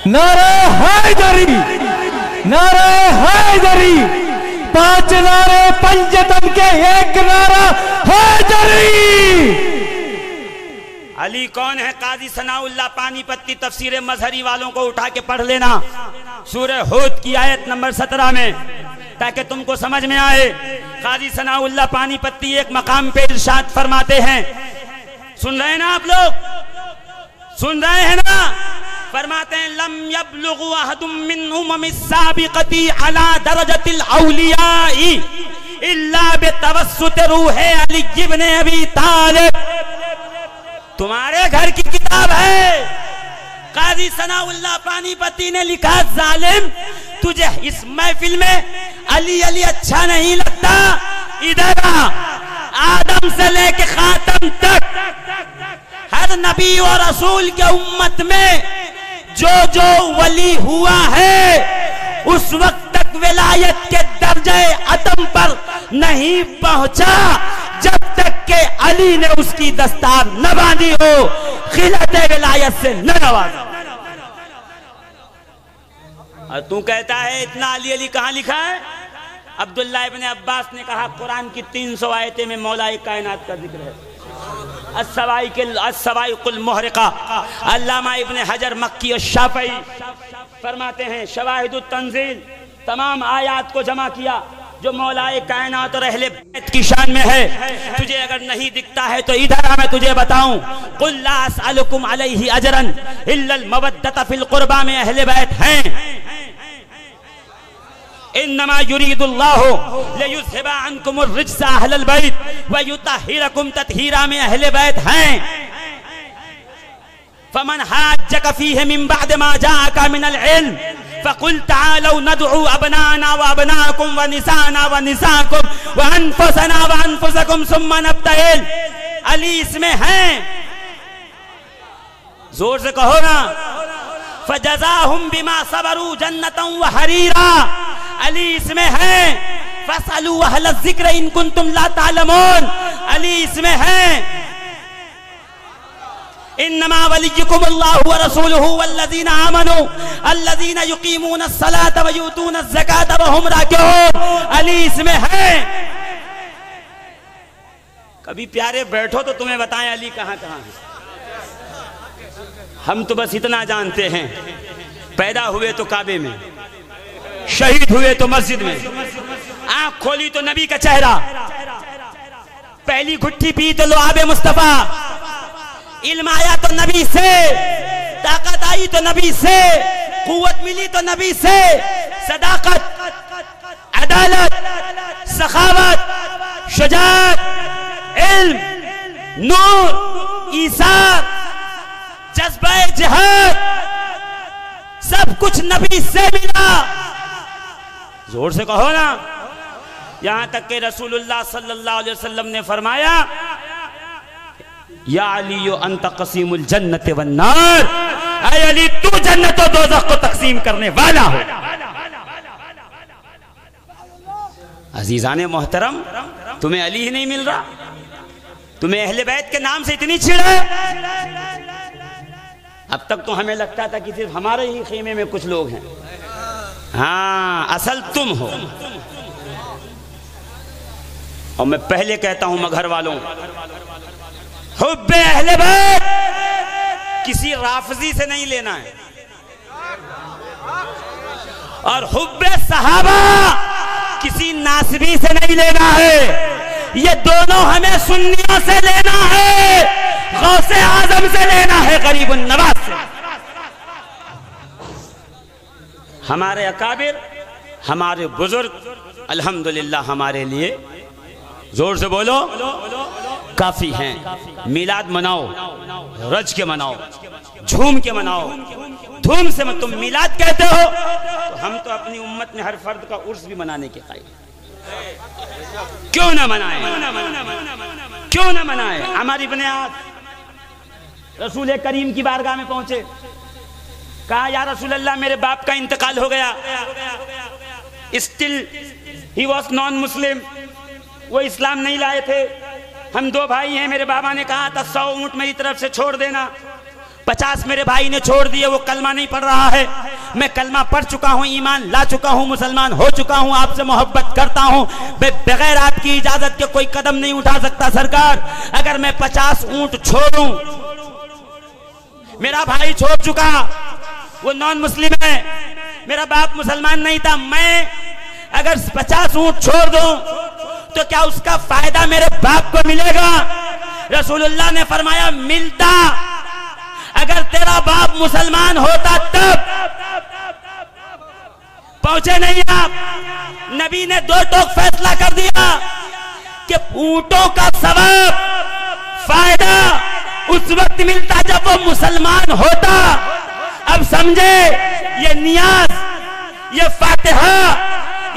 नारे हैदरी, नारे हैदरी, 5 नारे पंचतन के एक नारा हैदरी। अली कौन है? काजी सनाउल्लाह पानीपत्ती तफसीर मजहरी वालों को उठा के पढ़ लेना, सूरह हूद की आयत नंबर 17 में, ताकि तुमको समझ में आए। काजी सनाउल्लाह पानीपत्ती एक मकाम पे इरशाद फरमाते हैं, सुन रहे हैं ना आप लोग? सुन रहे हैं ना? फरमाते हैं, लम यब्लुगु अहदुम मिन उम्मिस साबिक़ती अला दरजतिल औलियाई इल्ला बितवस्सुत रूहे अली इब्न अबी तालिब। तुम्हारे घर की किताब है, काजी सनाउल्लाह पानीपत्ती ने लिखा, जालिम तुझे इस महफिल में अली अली अच्छा नहीं लगता, इधर आदम से लेके खातम तक हर नबी और रसूल के उम्मत में जो जो वली हुआ है उस वक्त तक विलायत के दर्जे अदम पर नहीं पहुंचा जब तक के अली ने उसकी दस्तार न बांधी हो, खिलत विलायत से न नवाजा। और तू कहता है इतना अली अली कहां लिखा है? अब्दुल्ला इब्न अब्बास ने कहा, कुरान की 300 आयतें में मौला कायनात का जिक्र है। अस्सवाइकुल मुहरिका। अल्लामा इब्ने हजर मक्की और शाफई फरमाते हैं शवाहिदुत तंजील, तमाम आयात को जमा किया जो मौलाए कायनात और अहले बैत की शान में है। तुझे अगर नहीं दिखता है तो इधर आ, मैं तुझे बताऊं। कुल ला असअलुकुम अलैहि अजरन इल्लल मवद्दत फिल कुर्बा में अहले बैत हैं। इन्नमा युरीदुल्लाहु लियुज़हिबा अन्कुमुर रिज्सा अहलल बैत व युतहिरकुम तत्हीरा में अहले बैत हैं। फमन हाज्जक फीहि मिन बाद मा जाअका मिनल इल्म फकुल तालौ नदउ अबनाना व अबनाकुम व निसाना व निसाकुम व अनफुसना व अनफुसकुम सुम्मा नब्तहिल। अली इसमें हैं, जोर से कहो ना। फजज़ाहुम बिमा सबरू जन्नतन व हरीरा। अली इसमें हैं। फसअलू अहल ज़िक्र इन कुंतुम ला तालमून। अली इसमें हैं। इन्नमा वलियुकुमुल्लाहु व रसूलुहु वल्लज़ीना आमनू अल्लज़ीना युकीमूनस सलाता व यूतूनज़ ज़काता व हुम राकिऊन। अली इसमें है। कभी प्यारे बैठो तो तुम्हें बताएं अली कहां कहां है। हम तो बस इतना जानते हैं, पैदा हुए तो काबे में, शहीद हुए तो मस्जिद में, आंख खोली तो नबी का चेहरा, पहली घुट्टी पी तो लुआबे मुस्तफा, इल्म आया तो नबी से, ताकत आई तो नबी से, कुव्वत मिली तो नबी से, सदाकत, अदालत, सखावत, शुजाअत, इल्म, नूर, ईसार, जज्बा जिहाद, सब कुछ नबी से मिला। जोर से कहो ना। यहां तक कि रसूलुल्लाह सल्लल्लाहु अलैहि वसल्लम ने फरमाया या अली अंत क़सीमुल जन्नत वन नार। ऐ अली तू जन्नत और दोज़ख को तकसीम करने वाला हो। अजीजाने मोहतरम, तुम्हें अली ही नहीं मिल रहा, तुम्हें अहले बैत के नाम से इतनी छिड़ है। अब तक तो हमें लगता था कि सिर्फ हमारे ही खेमे में कुछ लोग हैं। हाँ, असल तुम हो। और मैं पहले कहता हूं मगर वालों, हुब्बे अहले बैत किसी राफजी से नहीं लेना है, और हुब्बे सहाबा किसी नासबी से नहीं लेना है। ये दोनों हमें सुन्नियों से लेना है, गौसे आजम से लेना है, गरीबुन नवाज से। हमारे अकाबिर, हमारे बुजुर्ग अल्हम्दुलिल्लाह हमारे लिए, जोर से बोलो, काफी हैं। मिलाद मनाओ, रज के मनाओ, झूम के मनाओ, धूम से मत। तुम मिलाद कहते हो तो हम तो अपनी उम्मत में हर फर्द का उर्स भी मनाने के कायल। क्यों ना मनाए, क्यों ना मनाए। हमारी इब्ने आस रसूल करीम की बारगाह में पहुंचे, कहा या रसूल अल्लाह मेरे बाप का इंतकाल हो गया। Still he was non Muslim, वो इस्लाम नहीं लाए थे। हम दो भाई हैं, मेरे बाबा ने कहा था 100 ऊंट मेरी तरफ से छोड़ देना। 50 मेरे भाई ने छोड़ दिए, वो कलमा नहीं पढ़ रहा है। मैं कलमा पढ़ चुका हूँ, ईमान ला चुका हूँ, मुसलमान हो चुका हूँ, आपसे मोहब्बत करता हूँ। बगैर आपकी इजाजत के कोई कदम नहीं उठा सकता सरकार। अगर मैं 50 ऊंट छोड़ूं, मेरा भाई छोड़ चुका, वो नॉन मुस्लिम है, मेरा बाप मुसलमान नहीं था, मैं अगर 50 ऊंट छोड़ दूं तो क्या उसका फायदा मेरे बाप को मिलेगा? रसूलुल्लाह ने फरमाया मिलता, अगर तेरा बाप मुसलमान होता तब। पहुंचे नहीं आप, नबी ने दो टोक फैसला कर दिया कि ऊंटों का सवाब, फायदा उस वक्त मिलता जब वो मुसलमान होता। अब समझे, ये नियाज, ये फातिहा,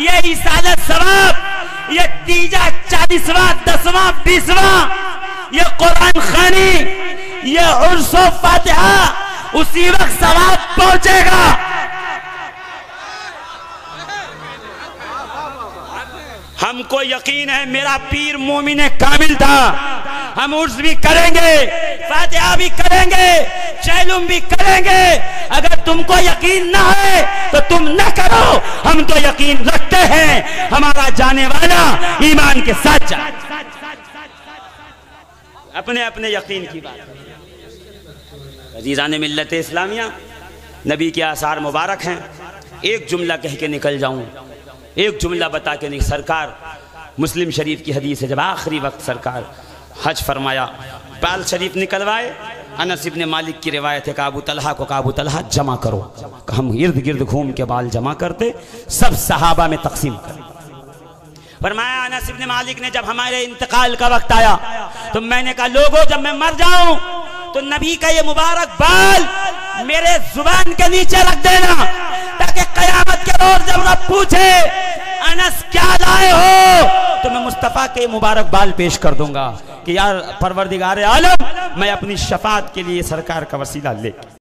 ये इसालत सवाब, ये तीजा 40वां 10वां 20वां, ये कुरान खानी, ये उर्सो फातिहा, उसी वक्त सवाब पहुंचेगा। हमको यकीन है मेरा पीर मोमिन कामिल था। हम उर्स भी करेंगे, फातिहा भी करेंगे, चैलुम भी करेंगे। अगर तुमको यकीन ना है तो तुम न करो, हम तो यकीन रखते हैं हमारा जाने वाला ईमान के साथ जाए। अपने अपने यकीन की बात। अजीज़ान मिल्लत इस्लामिया, नबी के आसार मुबारक हैं। एक जुमला कह के निकल जाऊं, एक जुमला बता के नहीं। सरकार मुस्लिम शरीफ की हदीस है, जब आखिरी वक्त सरकार हज फरमाया, बाल शरीफ निकलवाए। अनस इब्ने मालिक की रिवायत है, काबू तलहा को काबू तलहा जमा करो। हम इर्द गिर्द घूम के बाल जमा करते, सब सहाबा में तकसीम कर। फरमाया अनस इब्ने मालिक ने, जब हमारे इंतकाल का वक्त आया तो मैंने कहा, लोगों जब मैं मर जाऊं तो नबी का ये मुबारक बाल मेरे जुबान के नीचे रख देना, ताकि कयामत के रोज जब रब पूछे अनस क्या लाए हो, तो मैं मुस्तफा के मुबारक बाल पेश कर दूंगा कि यार परवरदिगार आलम, मैं अपनी शफात के लिए सरकार का वसीला ले